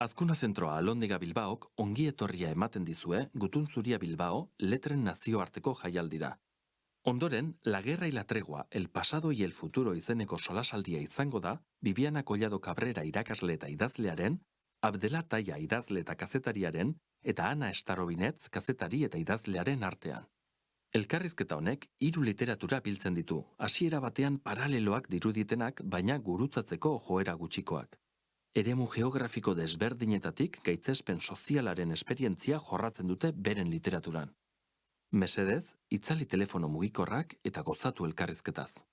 Azkuna zentroa Alondiga Bilbaok ongi etorria ematen dizue Gutun Zuria Bilbao letren nazioarteko jaialdira. Ondoren, La guerra y la tregua, el pasado y el futuro izeneko solasaldia izango da Bibiana Collado Cabrera irakasle eta idazlearen, Abdela Taia idazle eta kazetariaren, eta Ana Estarobinetz kazetari eta idazlearen artean. Elkarrizketa honek 3 literatura biltzen ditu, hasiera batean paraleloak diruditenak, baina gurutzatzeko joera gutxikoak. Eremu geografiko desberdinetatik gaitzespen sozialaren esperientzia jorratzen dute beren literaturan. Mesedez, itzali telefono mugikorrak eta gozatu elkarrizketaz.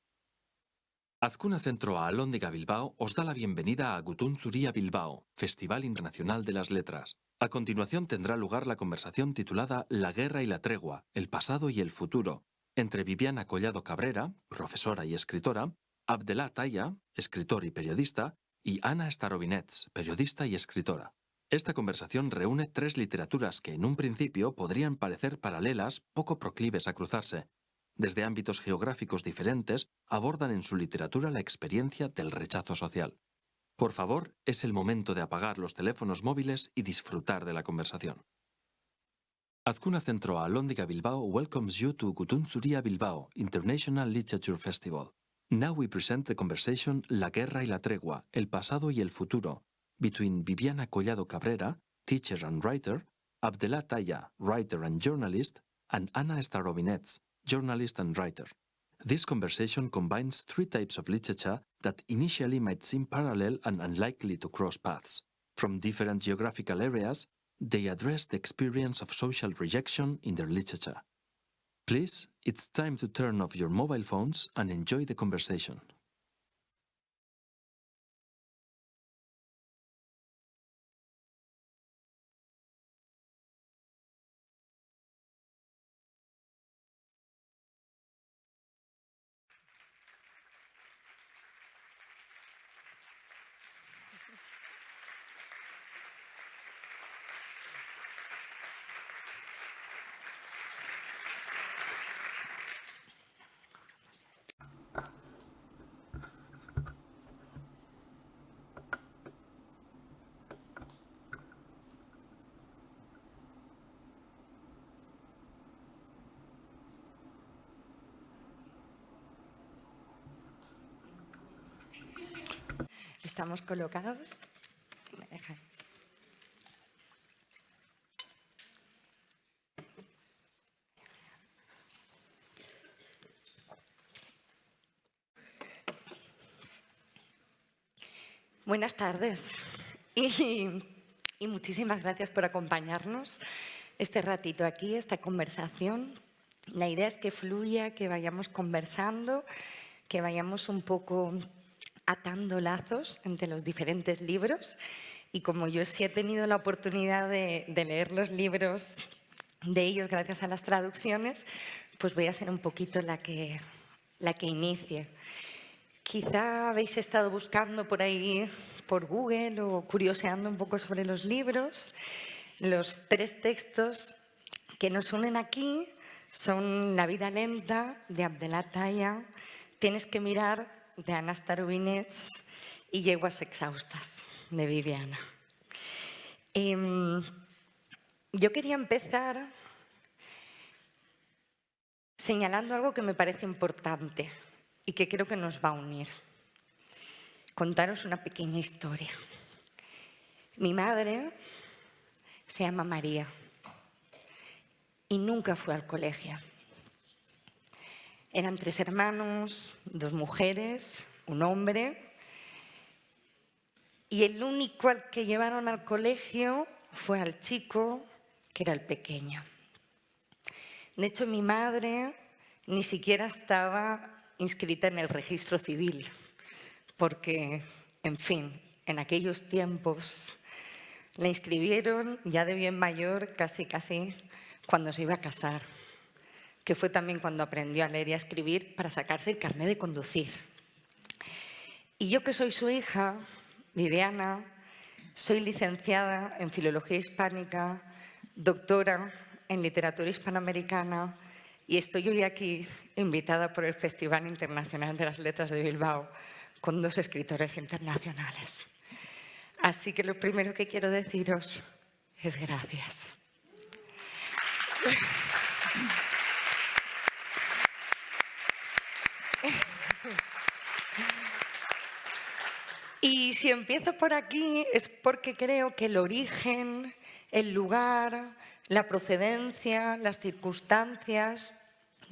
Azkuna Zentroa Alondiga Bilbao os da la bienvenida a Gutun Zuria Bilbao, Festival Internacional de las Letras. A continuación tendrá lugar la conversación titulada La guerra y la tregua, el pasado y el futuro, entre Bibiana Collado Cabrera, profesora y escritora, Abdela Taia, escritor y periodista, y Ana Estarobinetz, periodista y escritora. Esta conversación reúne 3 literaturas que en un principio podrían parecer paralelas, poco proclives a cruzarse. Desde ámbitos geográficos diferentes, abordan en su literatura la experiencia del rechazo social. Por favor, es el momento de apagar los teléfonos móviles y disfrutar de la conversación. Azkuna Zentroa Alondiga Bilbao welcomes you to Gutun Zuria Bilbao International Literature Festival. Now we present the conversation La guerra y la tregua, el pasado y el futuro, between Bibiana Collado Cabrera, teacher and writer, Abdela Taia, writer and journalist, and Ana Estarobinetz, journalist and writer. This conversation combines 3 types of literature that initially might seem parallel and unlikely to cross paths. From different geographical areas, they address the experience of social rejection in their literature. Please, it's time to turn off your mobile phones and enjoy the conversation. Estamos colocados. ¿Me dejáis? Buenas tardes y muchísimas gracias por acompañarnos este ratito aquí, esta conversación. La idea es que fluya, que vayamos conversando, que vayamos un poco atando lazos entre los diferentes libros, y como yo sí he tenido la oportunidad de leer los libros de ellos gracias a las traducciones, pues voy a ser un poquito la que inicie. Quizá habéis estado buscando por ahí, por Google, o curioseando un poco sobre los libros. Los 3 textos que nos unen aquí son La vida lenta, de Abdela Taia, Tienes que mirar, de Ana Estarobinetz, y Yeguas exhaustas, de Bibiana. Yo quería empezar señalando algo que me parece importante y que creo que nos va a unir. Contaros una pequeña historia. Mi madre se llama María y nunca fue al colegio. Eran 3 hermanos, 2 mujeres, un hombre, y el único al que llevaron al colegio fue al chico, que era el pequeño. De hecho, mi madre ni siquiera estaba inscrita en el registro civil, porque, en fin, en aquellos tiempos la inscribieron ya de bien mayor, casi cuando se iba a casar, que fue también cuando aprendió a leer y a escribir para sacarse el carné de conducir. Y yo, que soy su hija, Bibiana, soy licenciada en Filología Hispánica, doctora en Literatura Hispanoamericana, y estoy hoy aquí invitada por el Festival Internacional de las Letras de Bilbao con 2 escritores internacionales. Así que lo primero que quiero deciros es gracias. Y si empiezo por aquí es porque creo que el origen, el lugar, la procedencia, las circunstancias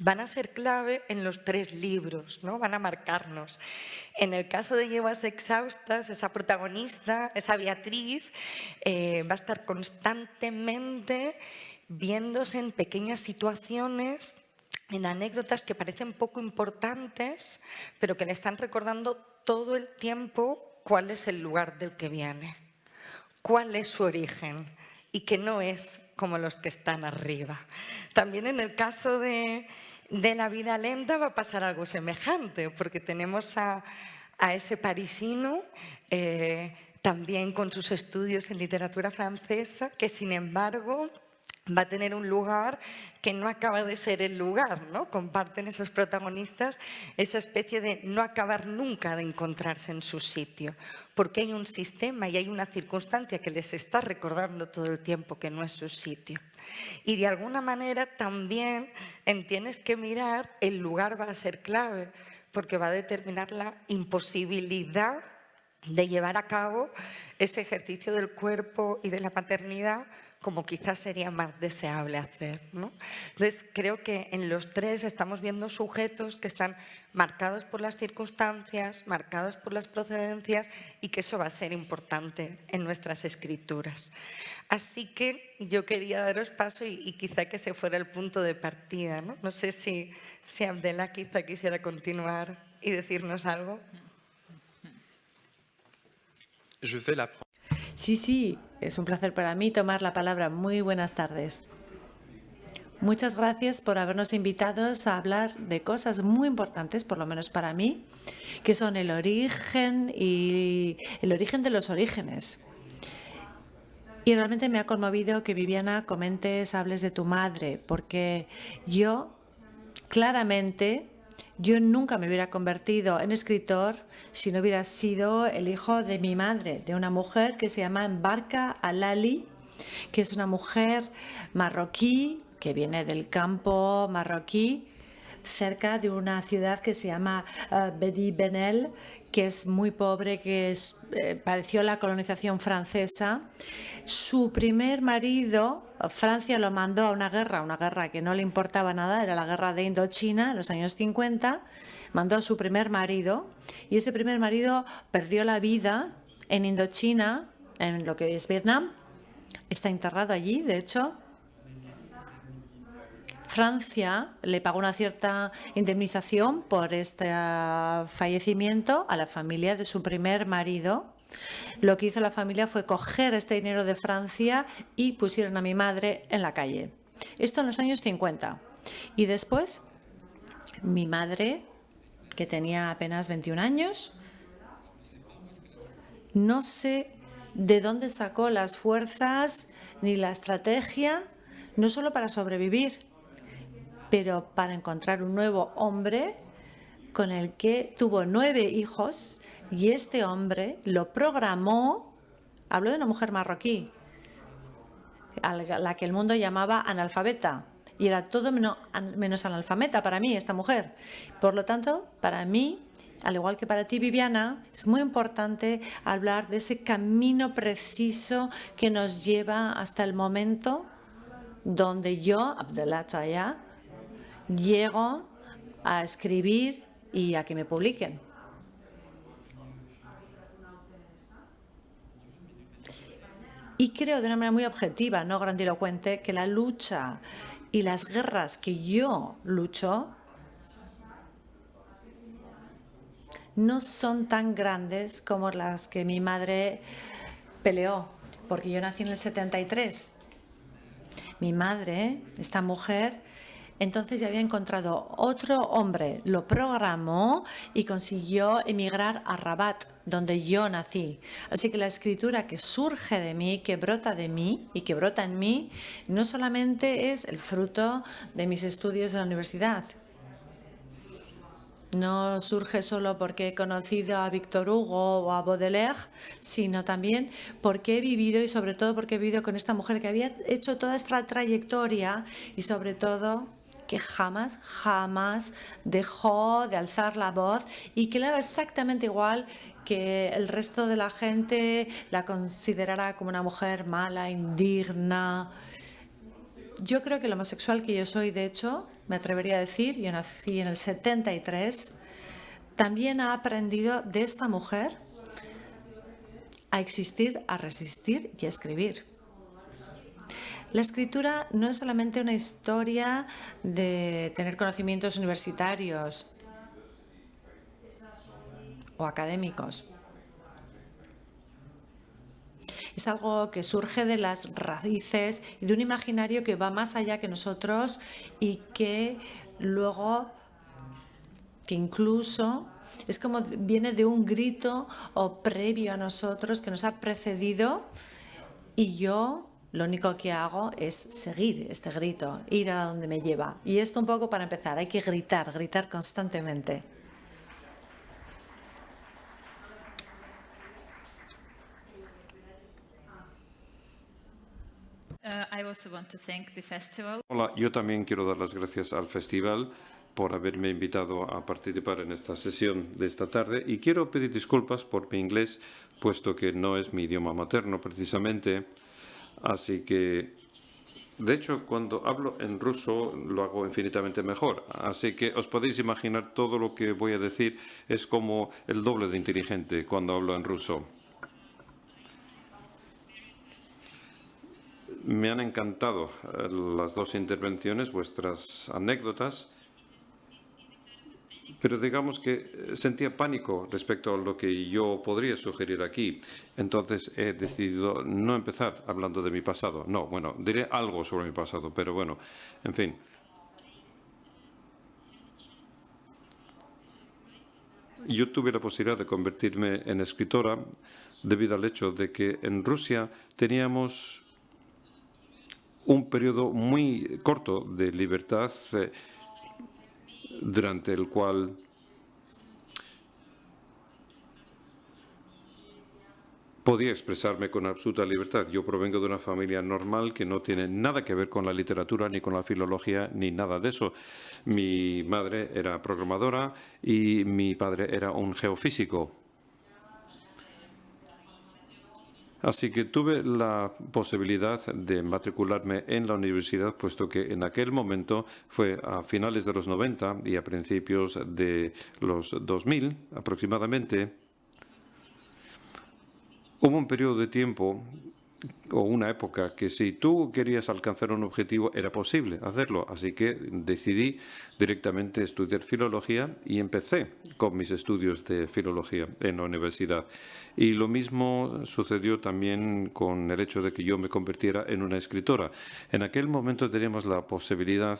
van a ser clave en los 3 libros, ¿no? Van a marcarnos. En el caso de Yeguas Exhaustas, esa protagonista, esa Beatriz, va a estar constantemente viéndose en pequeñas situaciones, en anécdotas que parecen poco importantes, pero que le están recordando todo el tiempo cuál es el lugar del que viene, cuál es su origen y que no es como los que están arriba. También en el caso de La vida lenta va a pasar algo semejante, porque tenemos a ese parisino, también con sus estudios en literatura francesa, que sin embargo va a tener un lugar que no acaba de ser el lugar, ¿no? Comparten esos protagonistas esa especie de no acabar nunca de encontrarse en su sitio, porque hay un sistema y hay una circunstancia que les está recordando todo el tiempo que no es su sitio. Y de alguna manera también tienes que mirar, el lugar va a ser clave, porque va a determinar la imposibilidad de llevar a cabo ese ejercicio del cuerpo y de la paternidad como quizás sería más deseable hacer, ¿no? Entonces, creo que en los 3 estamos viendo sujetos que están marcados por las circunstancias, marcados por las procedencias y que eso va a ser importante en nuestras escrituras. Así que yo quería daros paso y quizá que ese fuera el punto de partida, ¿no? No sé si Abdela quizá quisiera continuar y decirnos algo. Sí, es un placer para mí tomar la palabra. Muy buenas tardes. Muchas gracias por habernos invitado a hablar de cosas muy importantes, por lo menos para mí, que son el origen y el origen de los orígenes. Y realmente me ha conmovido que, Viviana, hables de tu madre, porque yo nunca me hubiera convertido en escritor si no hubiera sido el hijo de mi madre, de una mujer que se llama Embarka Alali, que es una mujer marroquí, que viene del campo marroquí, cerca de una ciudad que se llama Bedi Benel, que es muy pobre, que padeció la colonización francesa. Su primer marido, Francia lo mandó a una guerra que no le importaba nada, era la guerra de Indochina en los años 50, mandó a su primer marido y ese primer marido perdió la vida en Indochina, en lo que es Vietnam, está enterrado allí, de hecho. Francia le pagó una cierta indemnización por este fallecimiento a la familia de su primer marido. Lo que hizo la familia fue coger este dinero de Francia y pusieron a mi madre en la calle. Esto en los años 50. Y después, mi madre, que tenía apenas 21 años, no sé de dónde sacó las fuerzas ni la estrategia, no solo para sobrevivir, pero para encontrar un nuevo hombre con el que tuvo 9 hijos y este hombre lo programó. Hablo de una mujer marroquí, a la que el mundo llamaba analfabeta, y era todo menos analfabeta para mí, esta mujer. Por lo tanto, para mí, al igual que para ti, Viviana, es muy importante hablar de ese camino preciso que nos lleva hasta el momento donde yo, Abdela Chaya, llego a escribir y a que me publiquen. Y creo de una manera muy objetiva, no grandilocuente, que la lucha y las guerras que yo lucho no son tan grandes como las que mi madre peleó, porque yo nací en el 73. Mi madre, esta mujer, entonces ya había encontrado otro hombre, lo programó y consiguió emigrar a Rabat, donde yo nací. Así que la escritura que surge de mí, que brota de mí y que brota en mí, no solamente es el fruto de mis estudios en la universidad. No surge solo porque he conocido a Victor Hugo o a Baudelaire, sino también porque he vivido y sobre todo porque he vivido con esta mujer que había hecho toda esta trayectoria y sobre todo que jamás dejó de alzar la voz y que le daba exactamente igual que el resto de la gente la considerara como una mujer mala, indigna. Yo creo que el homosexual que yo soy, de hecho, me atrevería a decir, yo nací en el 73, también ha aprendido de esta mujer a existir, a resistir y a escribir. La escritura no es solamente una historia de tener conocimientos universitarios o académicos. Es algo que surge de las raíces y de un imaginario que va más allá que nosotros y que luego, que incluso es como viene de un grito o previo a nosotros que nos ha precedido y yo lo único que hago es seguir este grito, ir a donde me lleva. Y esto un poco para empezar, hay que gritar constantemente. Hola, yo también quiero dar las gracias al festival por haberme invitado a participar en esta sesión de esta tarde y quiero pedir disculpas por mi inglés, puesto que no es mi idioma materno precisamente, así que, de hecho, cuando hablo en ruso lo hago infinitamente mejor, así que os podéis imaginar todo lo que voy a decir es como el doble de inteligente cuando hablo en ruso. Me han encantado las dos intervenciones, vuestras anécdotas, pero digamos que sentía pánico respecto a lo que yo podría sugerir aquí. Entonces he decidido no empezar hablando de mi pasado. No, bueno, diré algo sobre mi pasado, pero bueno, en fin. Yo tuve la posibilidad de convertirme en escritora debido al hecho de que en Rusia teníamos un periodo muy corto de libertad durante el cual podía expresarme con absoluta libertad. Yo provengo de una familia normal que no tiene nada que ver con la literatura, ni con la filología, ni nada de eso. Mi madre era programadora y mi padre era un geofísico. Así que tuve la posibilidad de matricularme en la universidad, puesto que en aquel momento fue a finales de los 90 y a principios de los 2000 aproximadamente. Hubo un periodo de tiempo o una época que si tú querías alcanzar un objetivo era posible hacerlo. Así que decidí directamente estudiar filología y empecé con mis estudios de filología en la universidad. Y lo mismo sucedió también con el hecho de que yo me convirtiera en una escritora. En aquel momento teníamos la posibilidad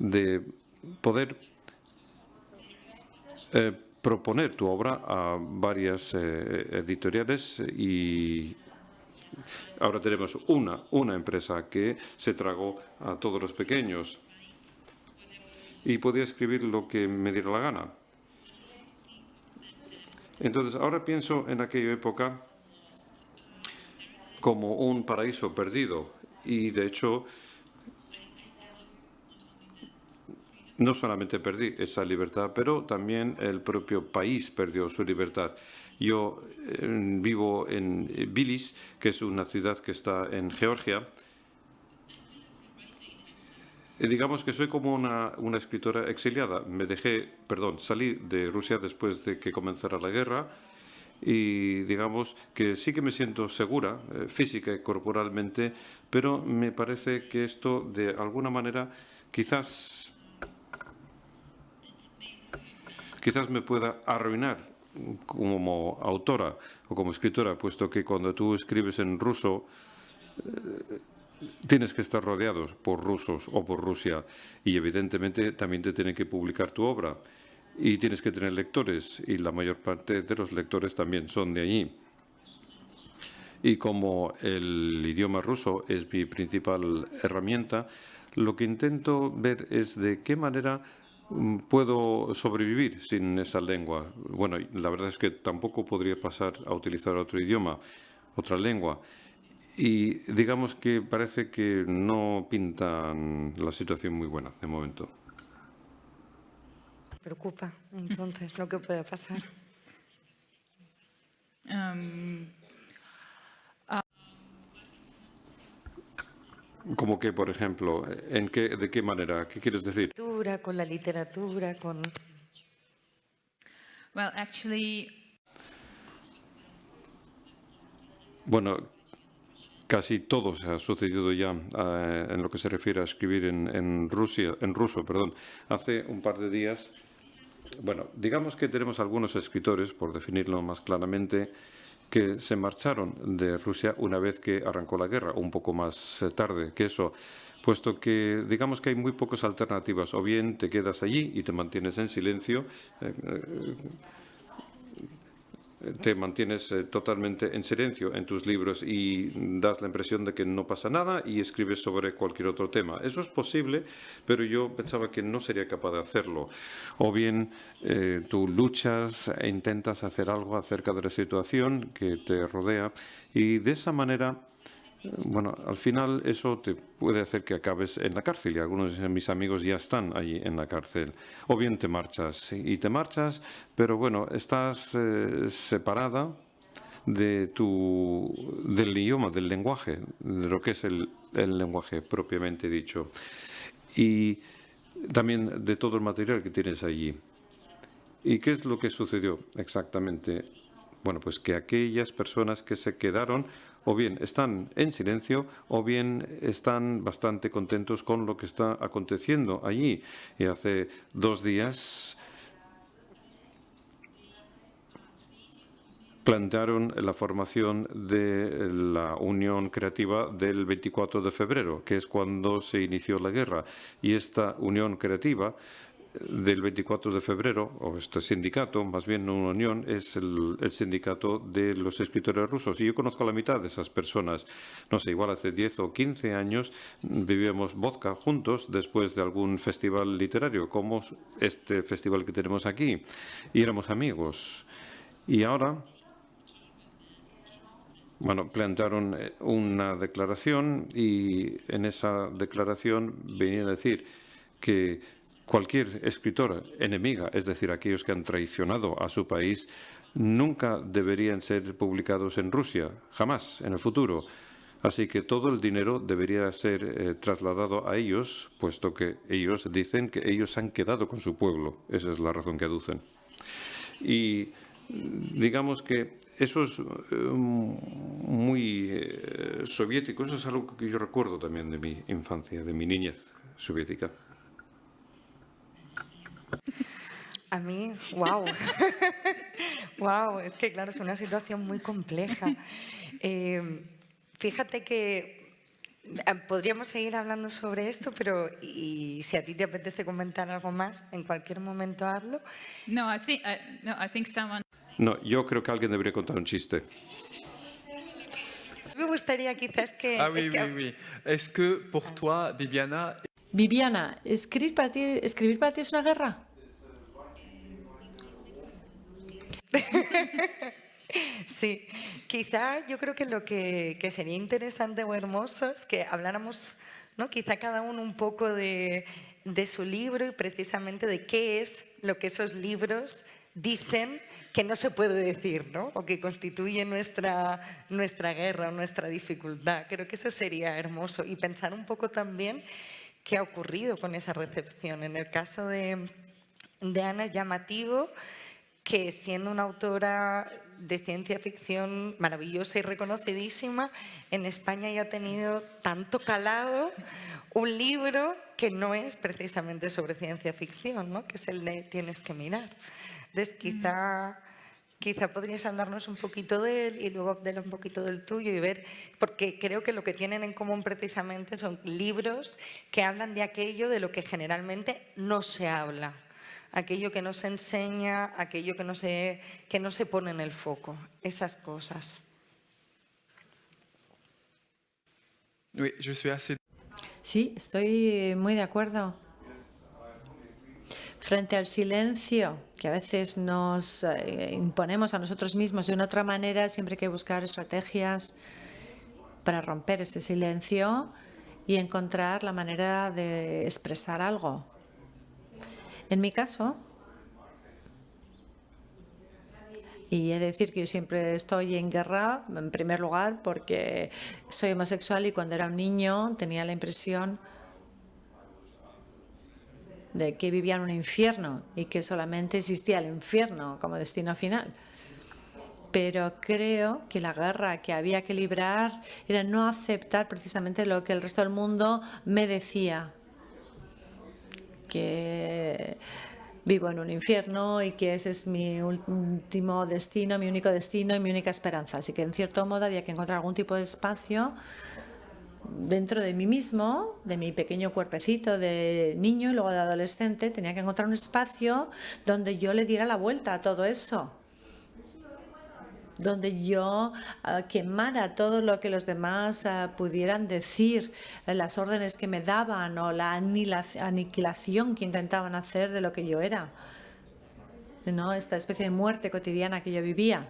de poder proponer tu obra a varias editoriales y ahora tenemos una empresa que se tragó a todos los pequeños y podía escribir lo que me diera la gana. Entonces, ahora pienso en aquella época como un paraíso perdido y, de hecho, no solamente perdí esa libertad, pero también el propio país perdió su libertad. Yo vivo en Tbilisi, que es una ciudad que está en Georgia. Digamos que soy como una escritora exiliada. Salí de Rusia después de que comenzara la guerra y digamos que sí que me siento segura física y corporalmente, pero me parece que esto de alguna manera quizás me pueda arruinar como autora o como escritora, puesto que cuando tú escribes en ruso tienes que estar rodeado por rusos o por Rusia y evidentemente también te tienen que publicar tu obra y tienes que tener lectores y la mayor parte de los lectores también son de allí. Y como el idioma ruso es mi principal herramienta, lo que intento ver es de qué manera puedo sobrevivir sin esa lengua. Bueno, la verdad es que tampoco podría pasar a utilizar otro idioma, otra lengua. Y digamos que parece que no pintan la situación muy buena de momento. Me preocupa, entonces, lo que pueda pasar. Como que, por ejemplo, ¿de qué manera? ¿Qué quieres decir? Con la literatura, con... Well, actually, Bueno, casi todo se ha sucedido ya en lo que se refiere a escribir en ruso, perdón. Hace un par de días, bueno, digamos que tenemos algunos escritores, por definirlo más claramente, que se marcharon de Rusia una vez que arrancó la guerra, un poco más tarde que eso, puesto que digamos que hay muy pocas alternativas. O bien te quedas allí y te mantienes en silencio, te mantienes totalmente en silencio en tus libros y das la impresión de que no pasa nada y escribes sobre cualquier otro tema. Eso es posible, pero yo pensaba que no sería capaz de hacerlo. O bien tú luchas e intentas hacer algo acerca de la situación que te rodea y de esa manera, bueno, al final eso te puede hacer que acabes en la cárcel y algunos de mis amigos ya están allí en la cárcel. O bien te marchas y te marchas, pero bueno, estás separada del idioma, del lenguaje, de lo que es el lenguaje propiamente dicho. Y también de todo el material que tienes allí. ¿Y qué es lo que sucedió exactamente? Bueno, pues que aquellas personas que se quedaron o bien están en silencio o bien están bastante contentos con lo que está aconteciendo allí. Y hace 2 días plantearon la formación de la Unión Creativa del 24 de febrero, que es cuando se inició la guerra. Y esta Unión Creativa del 24 de febrero, o este sindicato, más bien no una unión, es el sindicato de los escritores rusos. Y yo conozco a la mitad de esas personas. No sé, igual hace 10 o 15 años vivíamos vodka juntos después de algún festival literario, como este festival que tenemos aquí. Y éramos amigos. Y ahora, bueno, plantearon una declaración y en esa declaración venía a decir que cualquier escritora enemiga, es decir, aquellos que han traicionado a su país, nunca deberían ser publicados en Rusia, jamás, en el futuro. Así que todo el dinero debería ser trasladado a ellos, puesto que ellos dicen que ellos han quedado con su pueblo. Esa es la razón que aducen. Y digamos que eso es muy soviético. Eso es algo que yo recuerdo también de mi infancia, de mi niñez soviética. A mí, wow. Wow, es que claro, es una situación muy compleja. Fíjate que podríamos seguir hablando sobre esto, pero y si a ti te apetece comentar algo más, en cualquier momento hazlo. no, I think someone. No, yo creo que alguien debería contar un chiste. Me gustaría quizás que... Ah oui, oui, oui. Est-ce que pour toi, Bibiana, Viviana, ¿escribir para ti es una guerra? Sí, quizá yo creo que lo que sería interesante o hermoso es que habláramos, ¿no? Quizá cada uno un poco de su libro y precisamente de qué es lo que esos libros dicen que no se puede decir, ¿no? O que constituye nuestra guerra o nuestra dificultad. Creo que eso sería hermoso y pensar un poco también qué ha ocurrido con esa recepción. En el caso de Ana es llamativo que siendo una autora de ciencia ficción maravillosa y reconocidísima, en España ya ha tenido tanto calado un libro que no es precisamente sobre ciencia ficción, ¿no? Que es el de Tienes que mirar. Entonces, quizá podrías hablarnos un poquito de él y luego de un poquito del tuyo y ver, porque creo que lo que tienen en común precisamente son libros que hablan de aquello de lo que generalmente no se habla. Aquello que no se enseña, aquello que no se pone en el foco, esas cosas. oui, je suis assez. Sí, estoy muy de acuerdo. frente al silencio que a veces nos imponemos a nosotros mismos de una otra manera, siempre hay que buscar estrategias para romper ese silencio y encontrar la manera de expresar algo. En mi caso, y he de decir que yo siempre estoy en guerra, en primer lugar, porque soy homosexual y cuando era un niño tenía la impresión de que vivía en un infierno y que solamente existía el infierno como destino final. Pero creo que la guerra que había que librar era no aceptar precisamente lo que el resto del mundo me decía, que vivo en un infierno y que ese es mi último destino, mi único destino y mi única esperanza. Así que en cierto modo había que encontrar algún tipo de espacio dentro de mí mismo, de mi pequeño cuerpecito de niño y luego de adolescente. Tenía que encontrar un espacio donde yo le diera la vuelta a todo eso, donde yo quemara todo lo que los demás pudieran decir, las órdenes que me daban o la aniquilación que intentaban hacer de lo que yo era, ¿no? Esta especie de muerte cotidiana que yo vivía.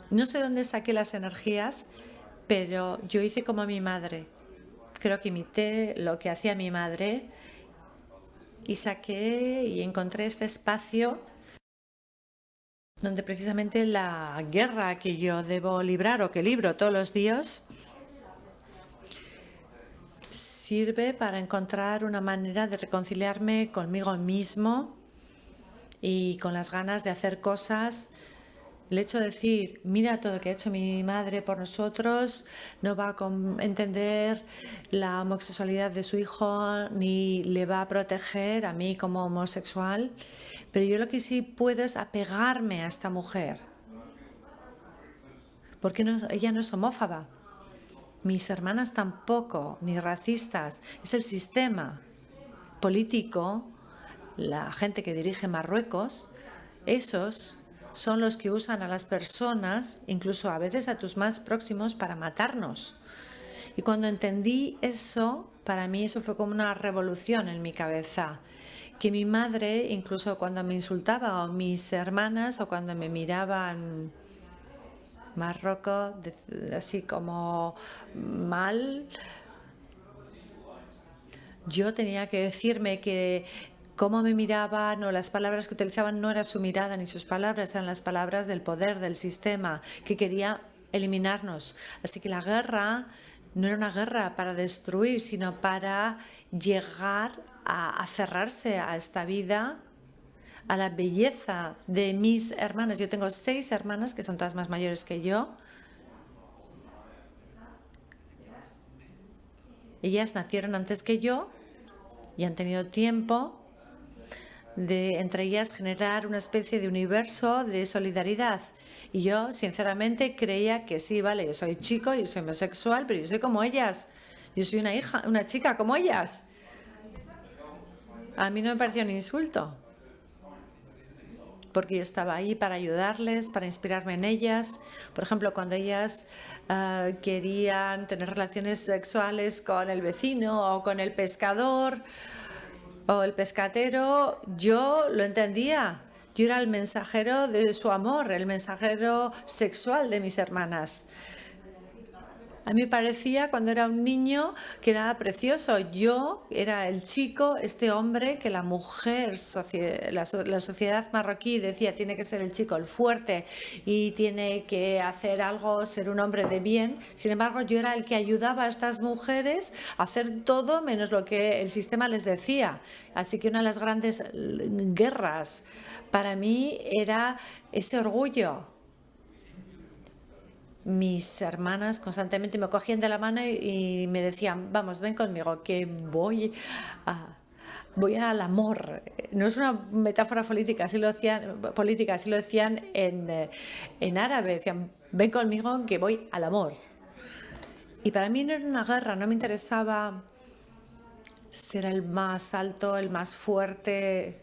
No sé dónde saqué las energías, pero yo hice como mi madre. Creo que imité lo que hacía mi madre y saqué y encontré este espacio donde precisamente la guerra que yo debo librar o que libro todos los días sirve para encontrar una manera de reconciliarme conmigo mismo y con las ganas de hacer cosas. El hecho de decir, mira todo lo que ha hecho mi madre por nosotros, no va a entender la homosexualidad de su hijo ni le va a proteger a mí como homosexual, pero yo lo que sí puedo es apegarme a esta mujer, porque ella no es homófoba, mis hermanas tampoco, ni racistas, es el sistema político, la gente que dirige Marruecos, esos son los que usan a las personas, incluso a veces a tus más próximos, para matarnos. Y cuando entendí eso, para mí eso fue como una revolución en mi cabeza. Que mi madre, incluso cuando me insultaba, o mis hermanas, o cuando me miraban Marruecos, así como mal, yo tenía que decirme que cómo me miraban o las palabras que utilizaban no era su mirada ni sus palabras, eran las palabras del poder, del sistema, que quería eliminarnos. Así que la guerra no era una guerra para destruir, sino para llegar a aferrarse a esta vida, a la belleza de mis hermanas. Yo tengo 6 hermanas que son todas más mayores que yo. Ellas nacieron antes que yo y han tenido tiempo de entre ellas generar una especie de universo de solidaridad. Y yo, sinceramente, creía que sí, vale, yo soy chico, yo soy homosexual, pero yo soy como ellas. Yo soy una chica como ellas. A mí no me pareció un insulto, porque yo estaba ahí para ayudarles, para inspirarme en ellas. Por ejemplo, cuando ellas querían tener relaciones sexuales con el vecino o con el pescador o el pescatero, yo lo entendía. Yo era el mensajero de su amor, el mensajero sexual de mis hermanas. A mí me parecía cuando era un niño que era precioso. Yo era el chico, este hombre que la mujer, la sociedad marroquí decía tiene que ser el chico, el fuerte y tiene que hacer algo, ser un hombre de bien. Sin embargo, yo era el que ayudaba a estas mujeres a hacer todo menos lo que el sistema les decía. Así que una de las grandes guerras para mí era ese orgullo. Mis hermanas constantemente me cogían de la mano y me decían, vamos, ven conmigo, que voy al amor. No es una metáfora política, así lo decían en árabe, decían, ven conmigo, que voy al amor. Y para mí no era una guerra, no me interesaba ser el más alto, el más fuerte,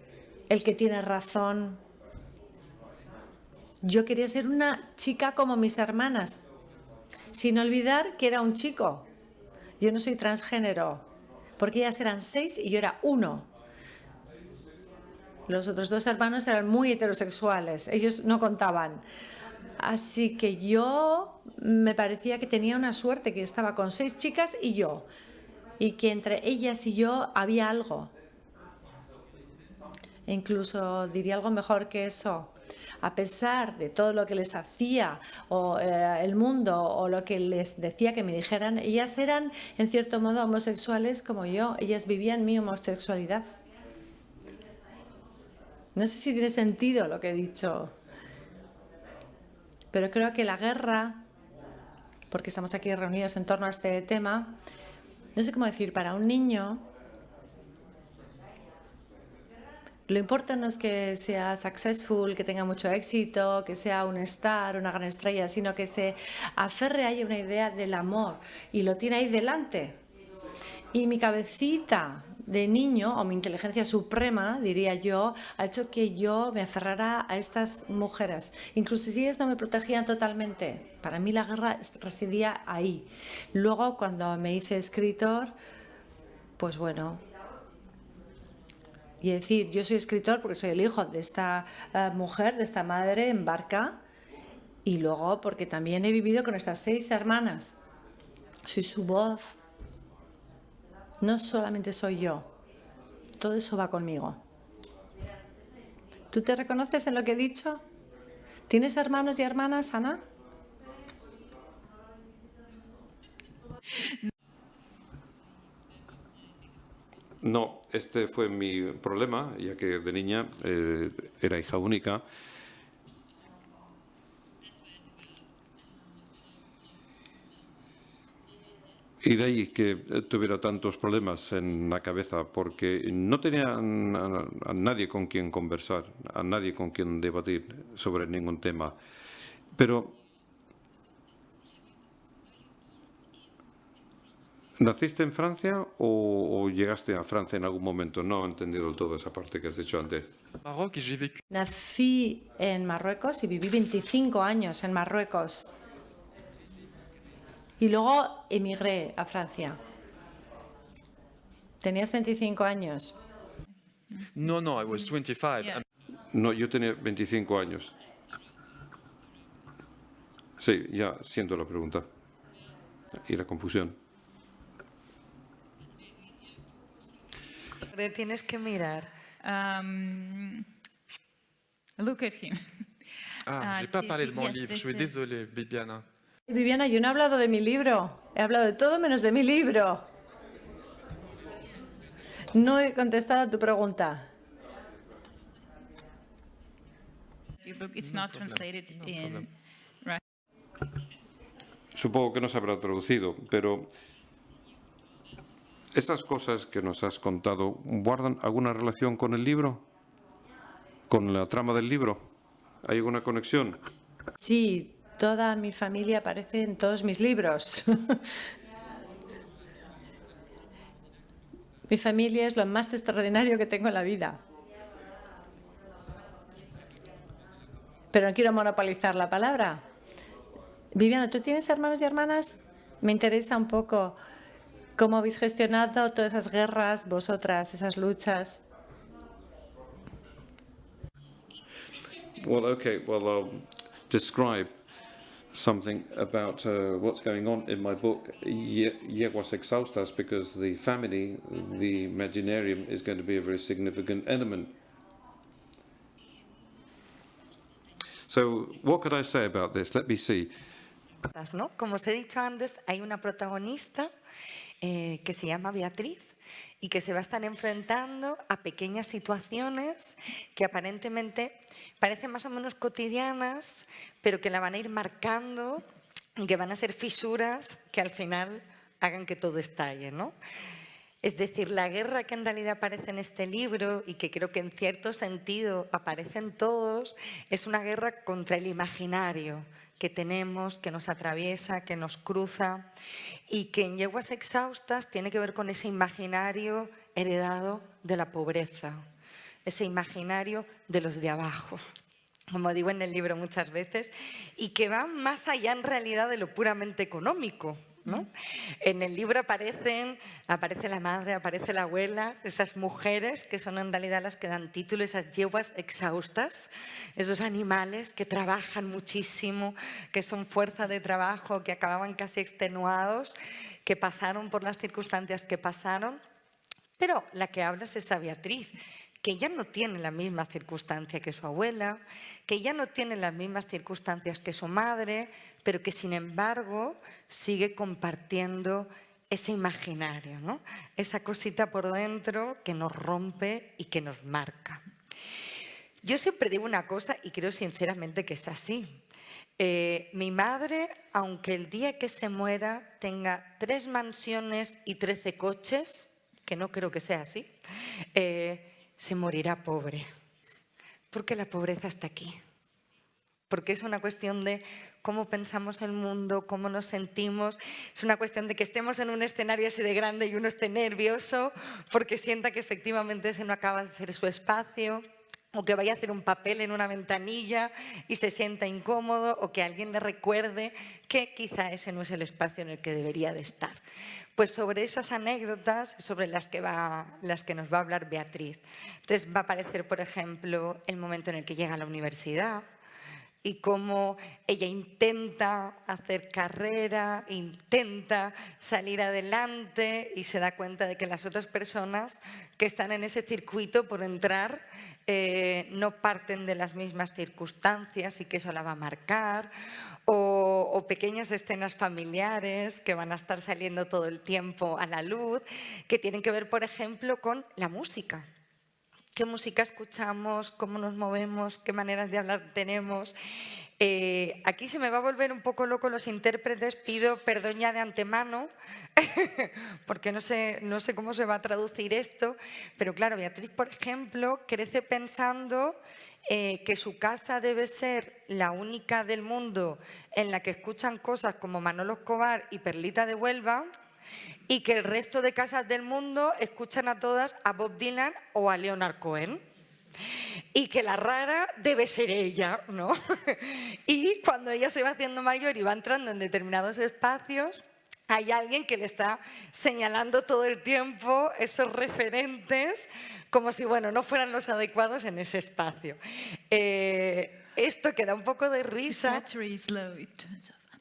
el que tiene razón. Yo quería ser una chica como mis hermanas, sin olvidar que era un chico. Yo no soy transgénero, porque ellas eran 6 y yo era 1. Los otros 2 hermanos eran muy heterosexuales, ellos no contaban. Así que yo me parecía que tenía una suerte, que estaba con 6 chicas y yo, y que entre ellas y yo había algo. E incluso diría algo mejor que eso. A pesar de todo lo que les hacía o el mundo o lo que les decía que me dijeran, ellas eran en cierto modo homosexuales como yo, ellas vivían mi homosexualidad. No sé si tiene sentido lo que he dicho, pero creo que la guerra, porque estamos aquí reunidos en torno a este tema, no sé cómo decir, para un niño, lo importante no es que sea successful, que tenga mucho éxito, que sea un star, una gran estrella, sino que se aferre a una idea del amor y lo tiene ahí delante. Y mi cabecita de niño, o mi inteligencia suprema, diría yo, ha hecho que yo me aferrara a estas mujeres. Incluso si ellas no me protegían totalmente. Para mí la guerra residía ahí. Luego, cuando me hice escritor, pues bueno, y decir, yo soy escritor porque soy el hijo de esta mujer, de esta madre en Barca, y luego porque también he vivido con estas 6 hermanas. Soy su voz. No solamente soy yo, todo eso va conmigo. ¿Tú te reconoces en lo que he dicho? ¿Tienes hermanos y hermanas, Ana? No, este fue mi problema, ya que de niña era hija única. Y de ahí que tuviera tantos problemas en la cabeza, porque no tenía a nadie con quien conversar, a nadie con quien debatir sobre ningún tema. Pero, ¿naciste en Francia o llegaste a Francia en algún momento? No he entendido toda esa parte que has dicho antes. Maroc y j'ai vécu. Nací en Marruecos y viví 25 años en Marruecos. Y luego emigré a Francia. ¿Tenías 25 años? No, I was 25. Yeah. No, yo tenía 25 años. Sí, ya siento la pregunta y la confusión. Te tienes que mirar. Look at him. J'ai pas parlé de mon Yes, livre, je this suis is- désolé, Bibiana. Viviana, yo no he hablado de mi libro. He hablado de todo menos de mi libro. No he contestado a tu pregunta. Your book, it's not translated in Russian. Supongo que no se habrá traducido, pero ¿esas cosas que nos has contado guardan alguna relación con el libro? ¿Con la trama del libro? ¿Hay alguna conexión? Sí, toda mi familia aparece en todos mis libros. Mi familia es lo más extraordinario que tengo en la vida. Pero no quiero monopolizar la palabra. Viviana, ¿tú tienes hermanos y hermanas? Me interesa un poco cómo habéis gestionado todas esas guerras, vosotras, esas luchas. Well, okay, well, I'll describe something about what's going on in my book, Yeguas Exhaustas, because the family, the Imaginarium, is going to be a very significant element. So, what could I say about this? Let me see. ¿No? Como os he dicho antes, hay una protagonista que se llama Beatriz y que se va a estar enfrentando a pequeñas situaciones que aparentemente parecen más o menos cotidianas, pero que la van a ir marcando, que van a ser fisuras que al final hagan que todo estalle, ¿no? Es decir, la guerra que en realidad aparece en este libro y que creo que en cierto sentido aparece en todos, es una guerra contra el imaginario que tenemos, que nos atraviesa, que nos cruza y que en Yeguas Exhaustas tiene que ver con ese imaginario heredado de la pobreza, ese imaginario de los de abajo, como digo en el libro muchas veces, y que va más allá en realidad de lo puramente económico, ¿no? En el libro aparece la madre, aparece la abuela, esas mujeres que son en realidad las que dan título, esas yeguas exhaustas, esos animales que trabajan muchísimo, que son fuerza de trabajo, que acababan casi extenuados, que pasaron por las circunstancias que pasaron. Pero la que habla es esa Beatriz, que ya no tiene la misma circunstancia que su abuela, que ya no tiene las mismas circunstancias que su madre, pero que sin embargo sigue compartiendo ese imaginario, ¿no? Esa cosita por dentro que nos rompe y que nos marca. Yo siempre digo una cosa y creo sinceramente que es así. Mi madre, aunque el día que se muera tenga 3 mansiones y 13 coches, que no creo que sea así, se morirá pobre, porque la pobreza está aquí, porque es una cuestión de cómo pensamos el mundo, cómo nos sentimos, es una cuestión de que estemos en un escenario así de grande y uno esté nervioso porque sienta que efectivamente ese no acaba de ser su espacio, o que vaya a hacer un papel en una ventanilla y se sienta incómodo, o que alguien le recuerde que quizá ese no es el espacio en el que debería de estar. Pues sobre esas anécdotas, sobre las que nos va a hablar Beatriz. Entonces va a aparecer, por ejemplo, el momento en el que llega a la universidad y cómo ella intenta hacer carrera, intenta salir adelante y se da cuenta de que las otras personas que están en ese circuito por entrar no parten de las mismas circunstancias y que eso la va a marcar. O pequeñas escenas familiares que van a estar saliendo todo el tiempo a la luz, que tienen que ver, por ejemplo, con la música. ¿Qué música escuchamos? ¿Cómo nos movemos? ¿Qué maneras de hablar tenemos? Aquí se me va a volver un poco loco los intérpretes, pido perdón ya de antemano, porque no sé cómo se va a traducir esto, pero claro, Beatriz, por ejemplo, crece pensando que su casa debe ser la única del mundo en la que escuchan cosas como Manolo Escobar y Perlita de Huelva, y que el resto de casas del mundo escuchan a todas a Bob Dylan o a Leonard Cohen. Y que la rara debe ser ella, ¿no? Y cuando ella se va haciendo mayor y va entrando en determinados espacios, hay alguien que le está señalando todo el tiempo esos referentes como si, bueno, no fueran los adecuados en ese espacio. Esto que da un poco de risa.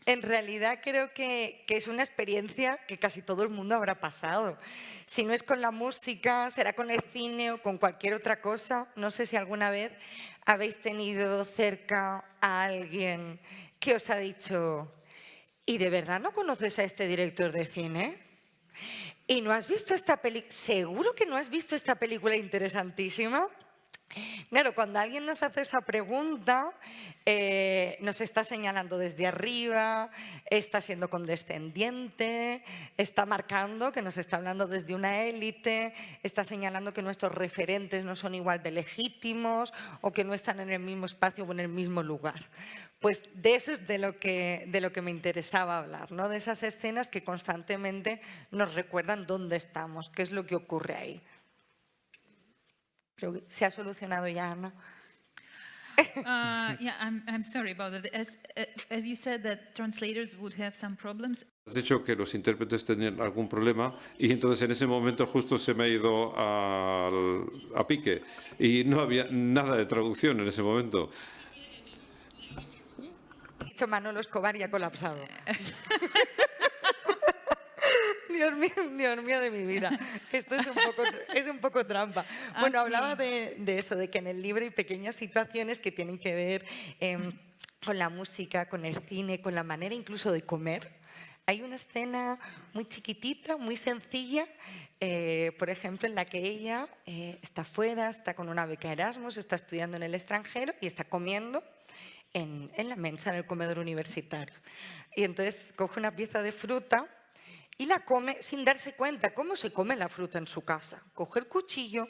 En realidad creo que es una experiencia que casi todo el mundo habrá pasado. Si no es con la música, será con el cine o con cualquier otra cosa. No sé si alguna vez habéis tenido cerca a alguien que os ha dicho: ¿y de verdad no conoces a este director de cine? ¿Y no has visto esta película? ¿Seguro que no has visto esta película interesantísima? Claro, cuando alguien nos hace esa pregunta, nos está señalando desde arriba, está siendo condescendiente, está marcando que nos está hablando desde una élite, está señalando que nuestros referentes no son igual de legítimos o que no están en el mismo espacio o en el mismo lugar. Pues de eso es de lo que me interesaba hablar, ¿no? De esas escenas que constantemente nos recuerdan dónde estamos, qué es lo que ocurre ahí. Pero se ha solucionado ya, ¿no? Yeah, I'm sorry about that. As you said that translators would have some problems. Has dicho que los intérpretes tenían algún problema y entonces en ese momento justo se me ha ido a pique y no había nada de traducción en ese momento. He dicho Manolo Escobar y ha colapsado. Dios mío de mi vida, esto es un poco trampa. Bueno, hablaba de eso, de que en el libro hay pequeñas situaciones que tienen que ver con la música, con el cine, con la manera incluso de comer. Hay una escena muy chiquitita, muy sencilla, por ejemplo, en la que ella está fuera, está con una beca Erasmus, está estudiando en el extranjero y está comiendo en la mesa, en el comedor universitario. Y entonces coge una pieza de fruta y la come sin darse cuenta. ¿Cómo se come la fruta en su casa? Coge el cuchillo,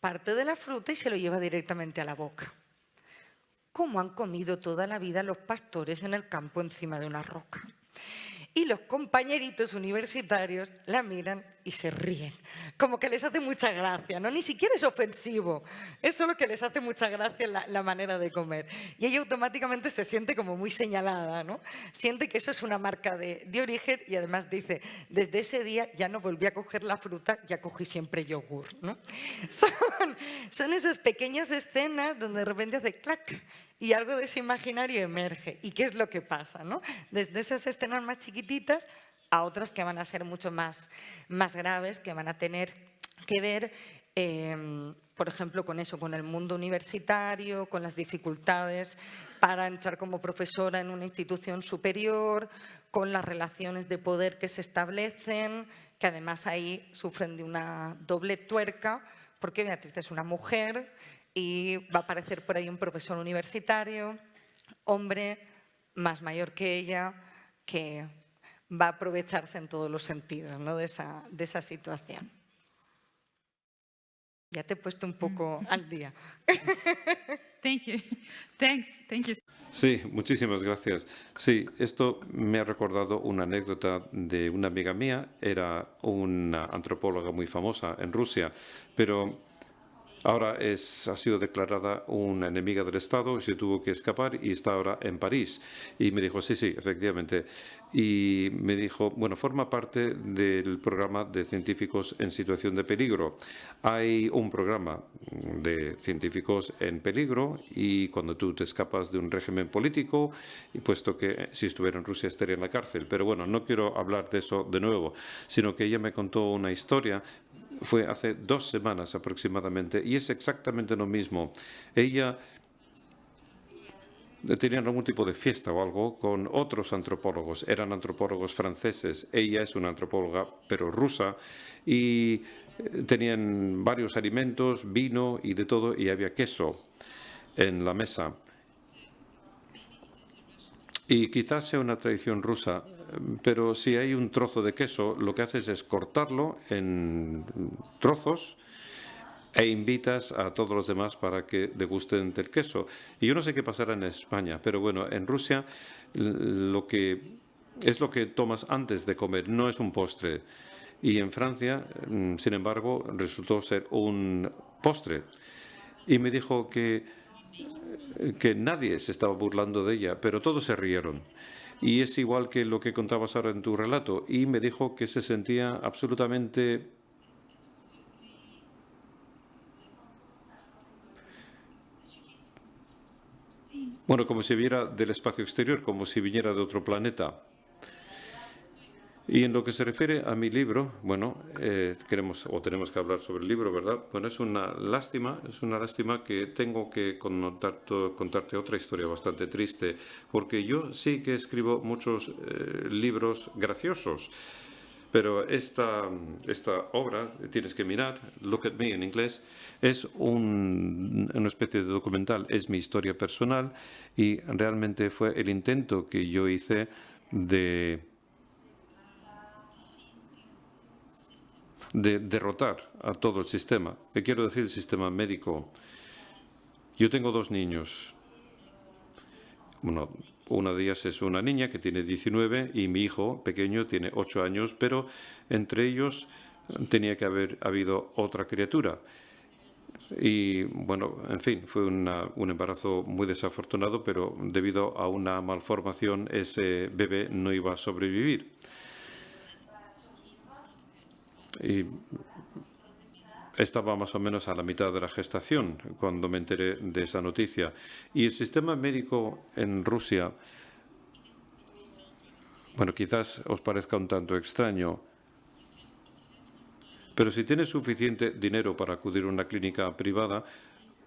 parte de la fruta y se lo lleva directamente a la boca. Como han comido toda la vida los pastores en el campo encima de una roca. Y los compañeritos universitarios la miran y se ríen, como que les hace mucha gracia, ¿no? Ni siquiera es ofensivo, es solo que les hace mucha gracia la manera de comer. Y ella automáticamente se siente como muy señalada, ¿no? Siente que eso es una marca de origen y además dice, desde ese día ya no volví a coger la fruta, ya cogí siempre yogur, ¿no? Son esas pequeñas escenas donde de repente hace clac y algo de ese imaginario emerge. ¿Y qué es lo que pasa, no? Desde esas escenas más chiquititas a otras que van a ser mucho más graves, que van a tener que ver, por ejemplo, con eso, con el mundo universitario, con las dificultades para entrar como profesora en una institución superior, con las relaciones de poder que se establecen, que además ahí sufren de una doble tuerca, porque Beatriz es una mujer y va a aparecer por ahí un profesor universitario, hombre, más mayor que ella, que va a aprovecharse en todos los sentidos, ¿no? de esa situación. Ya te he puesto un poco al día. Thank you. Thanks. Thank you. Sí, muchísimas gracias. Sí, esto me ha recordado una anécdota de una amiga mía. Era una antropóloga muy famosa en Rusia, pero ahora ha sido declarada una enemiga del Estado y se tuvo que escapar y está ahora en París. Y me dijo, sí, efectivamente. Y me dijo, bueno, forma parte del programa de científicos en situación de peligro. Hay un programa de científicos en peligro y cuando tú te escapas de un régimen político, y puesto que si estuviera en Rusia estaría en la cárcel. Pero bueno, no quiero hablar de eso de nuevo, sino que ella me contó una historia. Fue hace 2 semanas aproximadamente y es exactamente lo mismo. Ella tenía algún tipo de fiesta o algo con otros antropólogos. Eran antropólogos franceses. Ella es una antropóloga, pero rusa, y tenían varios alimentos, vino y de todo, y había queso en la mesa. Y quizás sea una tradición rusa, pero si hay un trozo de queso, lo que haces es cortarlo en trozos e invitas a todos los demás para que degusten del queso. Y yo no sé qué pasará en España, pero bueno, en Rusia lo que tomas antes de comer, no es un postre. Y en Francia, sin embargo, resultó ser un postre. Y me dijo que nadie se estaba burlando de ella, pero todos se rieron. Y es igual que lo que contabas ahora en tu relato. Y me dijo que se sentía absolutamente como si viera del espacio exterior, como si viniera de otro planeta. Y en lo que se refiere a mi libro, bueno, tenemos que hablar sobre el libro, ¿verdad? Bueno, es una lástima que tengo que contarte otra historia bastante triste, porque yo sí que escribo muchos libros graciosos, pero esta obra, tienes que mirar, Look at Me en inglés, es una especie de documental, es mi historia personal y realmente fue el intento que yo hice de derrotar a todo el sistema. ¿Qué quiero decir el sistema médico? Yo tengo 2 niños. Bueno, una de ellas es una niña que tiene 19 y mi hijo pequeño tiene 8 años, pero entre ellos tenía que haber habido otra criatura. Y bueno, en fin, fue un embarazo muy desafortunado, pero debido a una malformación ese bebé no iba a sobrevivir. Y estaba más o menos a la mitad de la gestación cuando me enteré de esa noticia. Y el sistema médico en Rusia, bueno, quizás os parezca un tanto extraño, pero si tienes suficiente dinero para acudir a una clínica privada,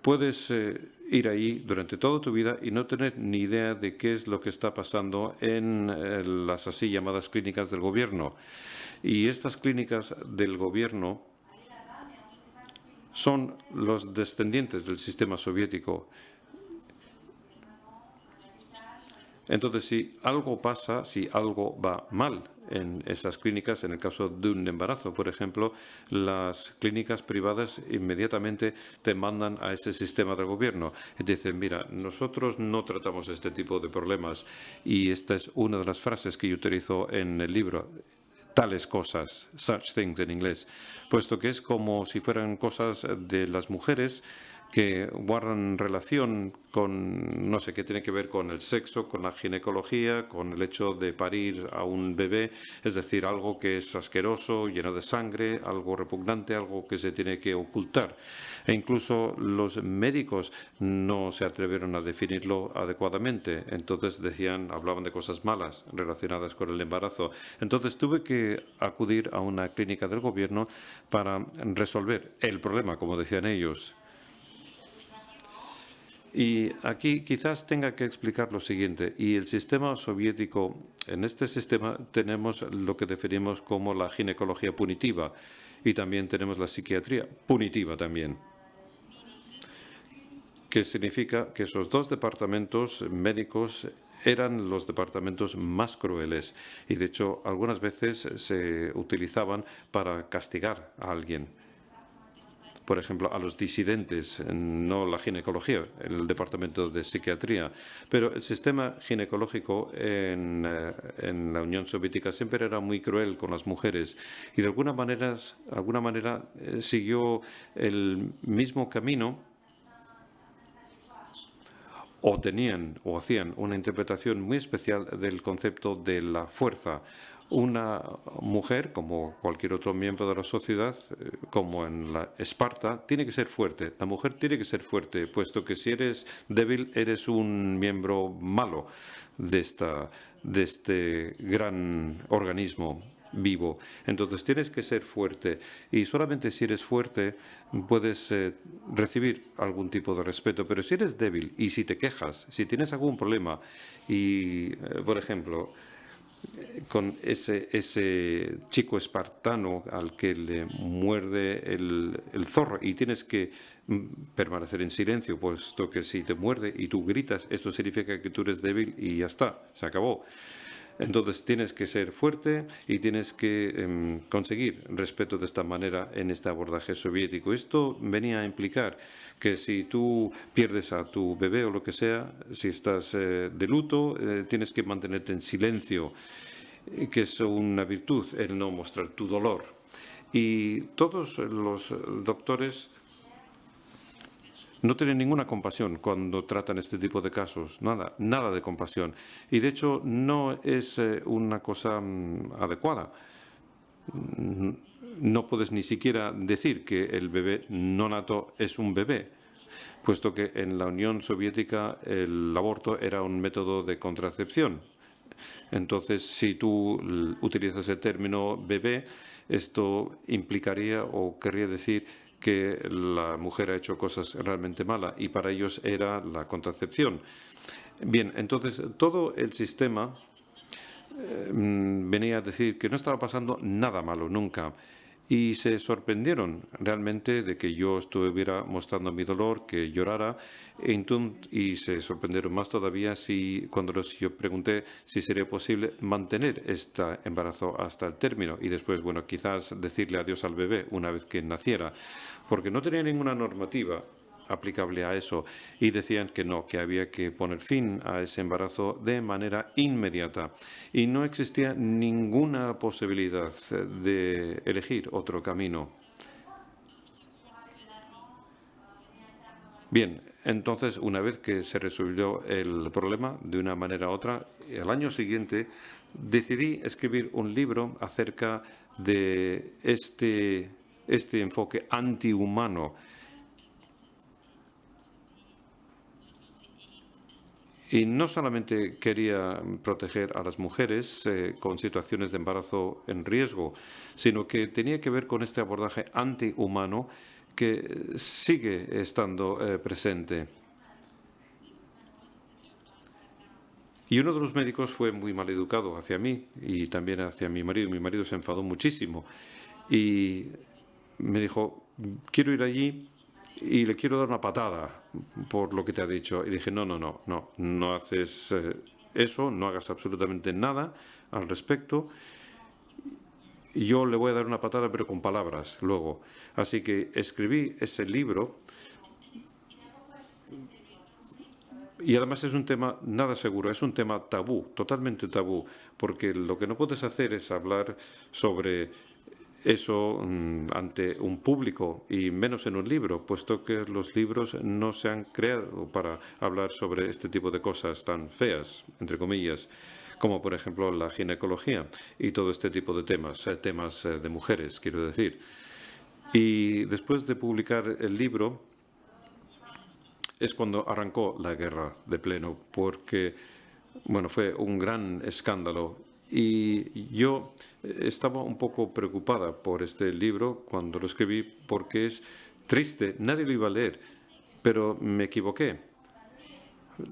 puedes ir ahí durante toda tu vida y no tener ni idea de qué es lo que está pasando en las así llamadas clínicas del gobierno. Y estas clínicas del gobierno son los descendientes del sistema soviético. Entonces, si algo pasa, si algo va mal en esas clínicas, en el caso de un embarazo, por ejemplo, las clínicas privadas inmediatamente te mandan a ese sistema del gobierno y te dicen, mira, nosotros no tratamos este tipo de problemas. Y esta es una de las frases que yo utilizo en el libro. tales cosas, such things en inglés, puesto que es como si fueran cosas de las mujeres que guardan relación con, no sé, qué tiene que ver con el sexo, con la ginecología, con el hecho de parir a un bebé, es decir, algo que es asqueroso, lleno de sangre, algo repugnante, algo que se tiene que ocultar. E incluso los médicos no se atrevieron a definirlo adecuadamente, entonces hablaban de cosas malas relacionadas con el embarazo. Entonces tuve que acudir a una clínica del gobierno para resolver el problema, como decían ellos. Y aquí quizás tenga que explicar lo siguiente. Y el sistema soviético, en este sistema tenemos lo que definimos como la ginecología punitiva y también tenemos la psiquiatría punitiva también, que significa que esos dos departamentos médicos eran los departamentos más crueles y de hecho algunas veces se utilizaban para castigar a alguien. Por ejemplo, a los disidentes, no la ginecología, el departamento de psiquiatría. Pero el sistema ginecológico en la Unión Soviética siempre era muy cruel con las mujeres y de alguna manera siguió el mismo camino o hacían una interpretación muy especial del concepto de la fuerza. Una mujer, como cualquier otro miembro de la sociedad, como en la Esparta, tiene que ser fuerte. La mujer tiene que ser fuerte, puesto que si eres débil, eres un miembro malo de este gran organismo vivo. Entonces tienes que ser fuerte y solamente si eres fuerte puedes recibir algún tipo de respeto. Pero si eres débil y si te quejas, si tienes algún problema y, por ejemplo, con ese chico espartano al que le muerde el zorro y tienes que permanecer en silencio, puesto que si te muerde y tú gritas, esto significa que tú eres débil y ya está, se acabó. Entonces tienes que ser fuerte y tienes que conseguir respeto de esta manera en este abordaje soviético. Esto venía a implicar que si tú pierdes a tu bebé o lo que sea, si estás de luto, tienes que mantenerte en silencio, que es una virtud el no mostrar tu dolor. Y todos los doctores no tienen ninguna compasión cuando tratan este tipo de casos, nada de compasión. Y de hecho no es una cosa adecuada. No puedes ni siquiera decir que el bebé no nato es un bebé, puesto que en la Unión Soviética el aborto era un método de contracepción. Entonces, si tú utilizas el término bebé, esto implicaría o querría decir que la mujer ha hecho cosas realmente malas y para ellos era la contracepción. Bien, entonces todo el sistema venía a decir que no estaba pasando nada malo nunca y se sorprendieron realmente de que yo estuviera mostrando mi dolor, que llorara y se sorprendieron más todavía cuando yo pregunté si sería posible mantener este embarazo hasta el término y después, bueno, quizás decirle adiós al bebé una vez que naciera, porque no tenía ninguna normativa aplicable a eso y decían que no, que había que poner fin a ese embarazo de manera inmediata y no existía ninguna posibilidad de elegir otro camino. Bien, entonces una vez que se resolvió el problema de una manera u otra, al año siguiente decidí escribir un libro acerca de este enfoque antihumano. Y no solamente quería proteger a las mujeres con situaciones de embarazo en riesgo, sino que tenía que ver con este abordaje antihumano que sigue estando presente. Y uno de los médicos fue muy mal educado hacia mí y también hacia mi marido. Mi marido se enfadó muchísimo y me dijo, quiero ir allí y le quiero dar una patada por lo que te ha dicho. Y dije, no haces eso, no hagas absolutamente nada al respecto. Yo le voy a dar una patada, pero con palabras luego. Así que escribí ese libro Y además es un tema nada seguro, es un tema tabú, totalmente tabú, porque lo que no puedes hacer es hablar sobre eso ante un público y menos en un libro, puesto que los libros no se han creado para hablar sobre este tipo de cosas tan feas, entre comillas, como por ejemplo la ginecología y todo este tipo de temas, temas de mujeres, quiero decir. Y después de publicar el libro es cuando arrancó la guerra de pleno, porque bueno, fue un gran escándalo. Y yo estaba un poco preocupada por este libro cuando lo escribí, porque es triste, nadie lo iba a leer, pero me equivoqué.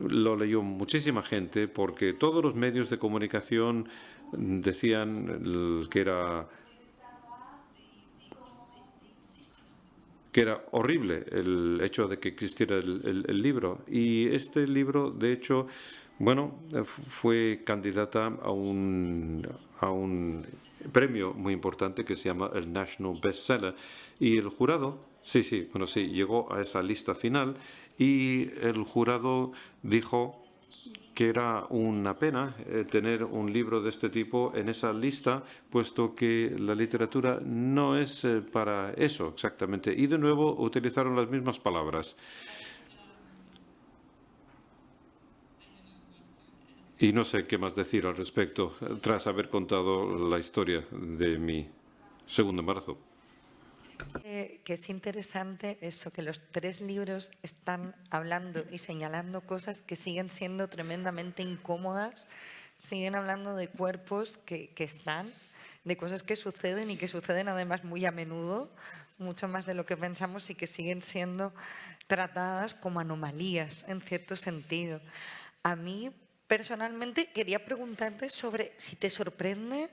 Lo leyó muchísima gente porque todos los medios de comunicación decían que era horrible el hecho de que existiera el libro. Y este libro, de hecho, bueno, fue candidata a un premio muy importante que se llama el National Bestseller. Y el jurado, sí, llegó a esa lista final y el jurado dijo que era una pena tener un libro de este tipo en esa lista, puesto que la literatura no es para eso exactamente. Y de nuevo utilizaron las mismas palabras. Y no sé qué más decir al respecto, tras haber contado la historia de mi segundo embarazo. Que es interesante eso, que los 3 libros están hablando y señalando cosas que siguen siendo tremendamente incómodas, siguen hablando de cuerpos que están, de cosas que suceden y que suceden además muy a menudo, mucho más de lo que pensamos, y que siguen siendo tratadas como anomalías en cierto sentido. A mí personalmente quería preguntarte sobre si te sorprende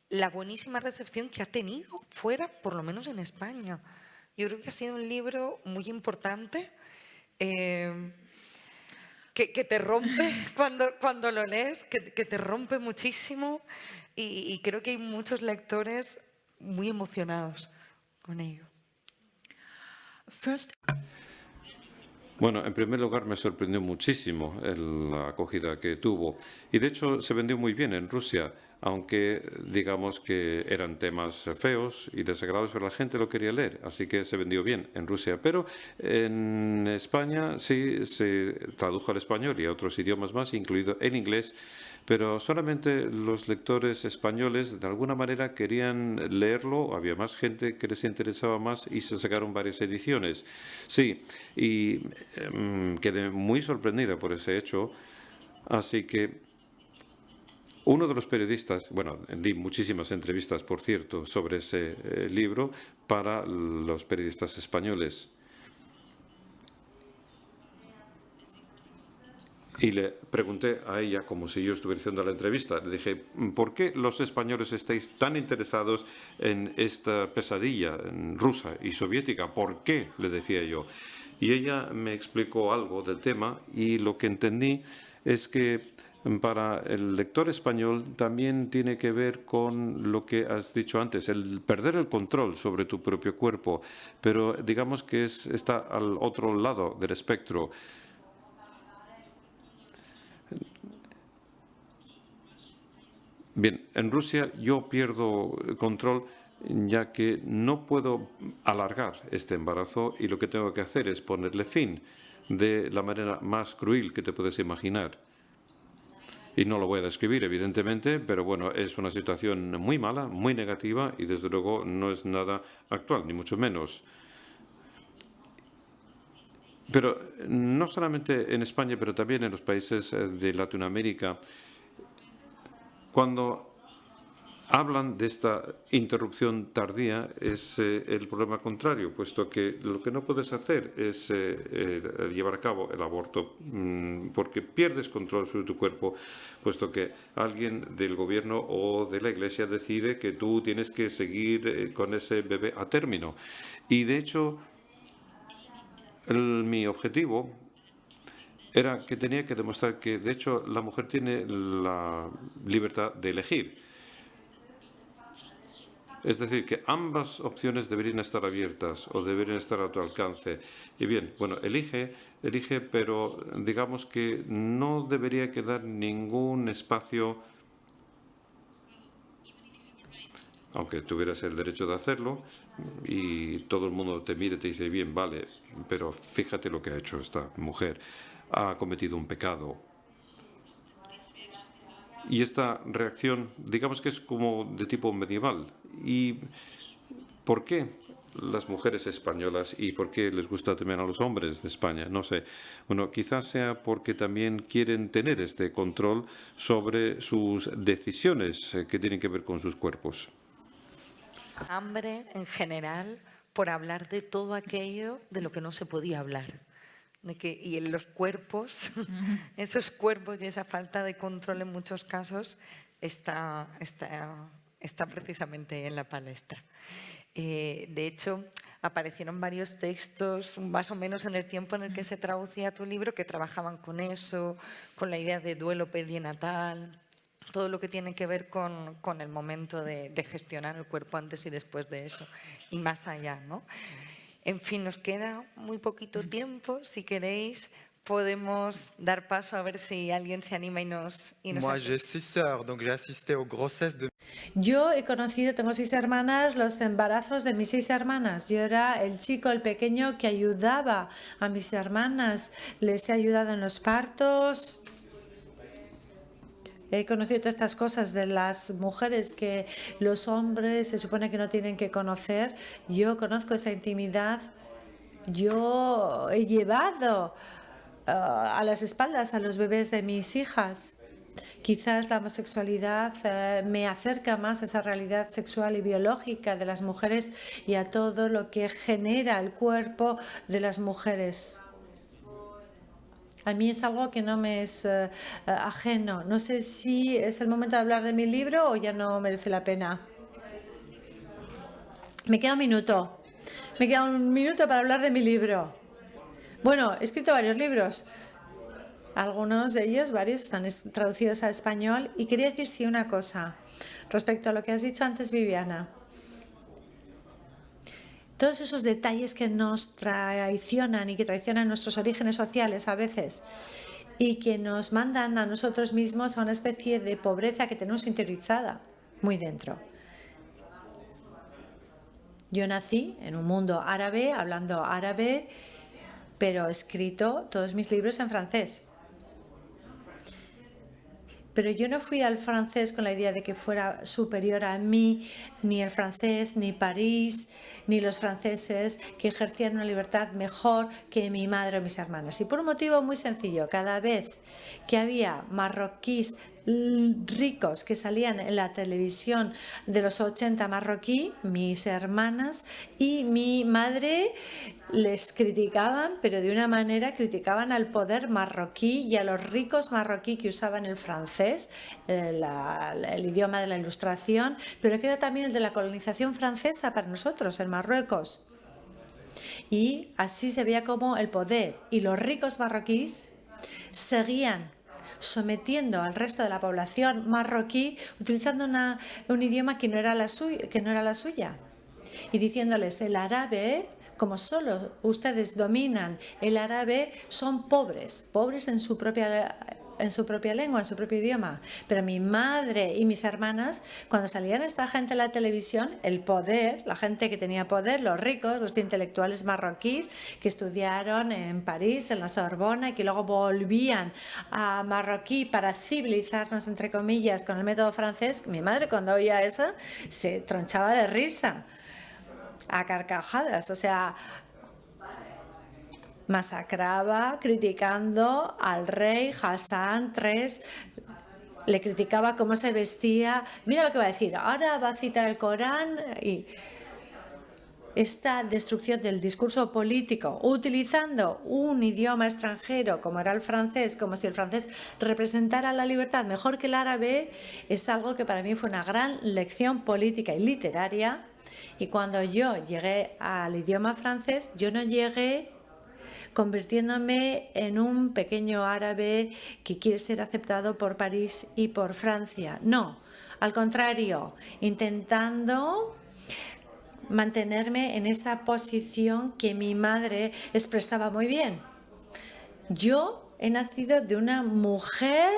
la buenísima recepción que ha tenido fuera, por lo menos en España. Yo creo que ha sido un libro muy importante, que te rompe cuando lo lees, que te rompe muchísimo, y creo que hay muchos lectores muy emocionados con ello. Bueno, en primer lugar me sorprendió muchísimo la acogida que tuvo. Y de hecho se vendió muy bien en Rusia, aunque digamos que eran temas feos y desagradables, pero la gente lo quería leer, así que se vendió bien en Rusia. Pero en España sí se tradujo al español y a otros idiomas más, incluido el inglés, pero solamente los lectores españoles de alguna manera querían leerlo, había más gente que les interesaba más y se sacaron varias ediciones. Sí, y quedé muy sorprendida por ese hecho, así que uno de los periodistas, bueno, di muchísimas entrevistas, por cierto, sobre ese libro para los periodistas españoles. Y le pregunté a ella, como si yo estuviera haciendo la entrevista, le dije, ¿por qué los españoles estáis tan interesados en esta pesadilla rusa y soviética? ¿Por qué?, le decía yo. Y ella me explicó algo del tema y lo que entendí es que para el lector español también tiene que ver con lo que has dicho antes, el perder el control sobre tu propio cuerpo, pero digamos que está al otro lado del espectro. Bien, en Rusia yo pierdo control ya que no puedo alargar este embarazo y lo que tengo que hacer es ponerle fin de la manera más cruel que te puedes imaginar. Y no lo voy a describir, evidentemente, pero bueno, es una situación muy mala, muy negativa y desde luego no es nada actual, ni mucho menos. Pero no solamente en España, pero también en los países de Latinoamérica, cuando hablan de esta interrupción tardía es el problema contrario, puesto que lo que no puedes hacer es llevar a cabo el aborto porque pierdes control sobre tu cuerpo, puesto que alguien del gobierno o de la iglesia decide que tú tienes que seguir con ese bebé a término. Y de hecho, mi objetivo era que tenía que demostrar que, de hecho, la mujer tiene la libertad de elegir. Es decir, que ambas opciones deberían estar abiertas o deberían estar a tu alcance. Y bien, bueno, elige, pero digamos que no debería quedar ningún espacio, aunque tuvieras el derecho de hacerlo, y todo el mundo te mira y te dice, bien, vale, pero fíjate lo que ha hecho esta mujer. Ha cometido un pecado. Y esta reacción, digamos que es como de tipo medieval. ¿Y por qué las mujeres españolas y por qué les gusta también a los hombres de España? No sé. Bueno, quizás sea porque también quieren tener este control sobre sus decisiones que tienen que ver con sus cuerpos. Hambre en general por hablar de todo aquello de lo que no se podía hablar. Y en los cuerpos, esos cuerpos y esa falta de control en muchos casos está precisamente en la palestra. De hecho, aparecieron varios textos, más o menos en el tiempo en el que se traducía tu libro, que trabajaban con eso, con la idea de duelo perinatal, todo lo que tiene que ver con el momento de gestionar el cuerpo antes y después de eso, y más allá, ¿no? En fin, nos queda muy poquito tiempo. Si queréis, podemos dar paso a ver si alguien se anima y nos Moi, j'ai 6 sœurs, donc j'ai assisté aux grossesses de Yo he conocido, tengo 6 hermanas, los embarazos de mis 6 hermanas. Yo era el chico, el pequeño que ayudaba a mis hermanas. Les he ayudado en los partos. He conocido todas estas cosas de las mujeres que los hombres se supone que no tienen que conocer. Yo conozco esa intimidad. Yo he llevado a las espaldas a los bebés de mis hijas. Quizás la homosexualidad me acerca más a esa realidad sexual y biológica de las mujeres y a todo lo que genera el cuerpo de las mujeres. A mí es algo que no me es ajeno. No sé si es el momento de hablar de mi libro o ya no merece la pena. Me queda un minuto. Me queda un minuto para hablar de mi libro. Bueno, he escrito varios libros. Algunos de ellos, varios, están traducidos al español. Y quería decir sí una cosa respecto a lo que has dicho antes, Viviana. Todos esos detalles que nos traicionan y que traicionan nuestros orígenes sociales a veces y que nos mandan a nosotros mismos a una especie de pobreza que tenemos interiorizada muy dentro. Yo nací en un mundo árabe, hablando árabe, pero he escrito todos mis libros en francés. Pero yo no fui al francés con la idea de que fuera superior a mí, ni el francés, ni París, ni los franceses que ejercían una libertad mejor que mi madre o mis hermanas. Y por un motivo muy sencillo, cada vez que había marroquíes ricos que salían en la televisión de los 80 marroquí, mis hermanas y mi madre les criticaban, pero de una manera criticaban al poder marroquí y a los ricos marroquí que usaban el francés, el idioma de la Ilustración, pero que era también el de la colonización francesa para nosotros en Marruecos. Y así se veía como el poder y los ricos marroquíes seguían sometiendo al resto de la población marroquí utilizando un idioma que no era la suya y diciéndoles el árabe, como solo ustedes dominan el árabe, son pobres en su propia lengua, en su propio idioma. Pero mi madre y mis hermanas, cuando salían esta gente en la televisión, el poder, la gente que tenía poder, los ricos, los intelectuales marroquíes que estudiaron en París, en la Sorbona, y que luego volvían a Marroquí para civilizarnos, entre comillas, con el método francés, mi madre cuando oía eso se tronchaba de risa, a carcajadas, o sea, masacraba criticando al rey Hassan III, le criticaba cómo se vestía. Mira lo que va a decir, ahora va a citar el Corán. Y esta destrucción del discurso político utilizando un idioma extranjero como era el francés, como si el francés representara la libertad mejor que el árabe, es algo que para mí fue una gran lección política y literaria. Y cuando yo llegué al idioma francés, yo no llegué convirtiéndome en un pequeño árabe que quiere ser aceptado por París y por Francia. No, al contrario, intentando mantenerme en esa posición que mi madre expresaba muy bien. Yo he nacido de una mujer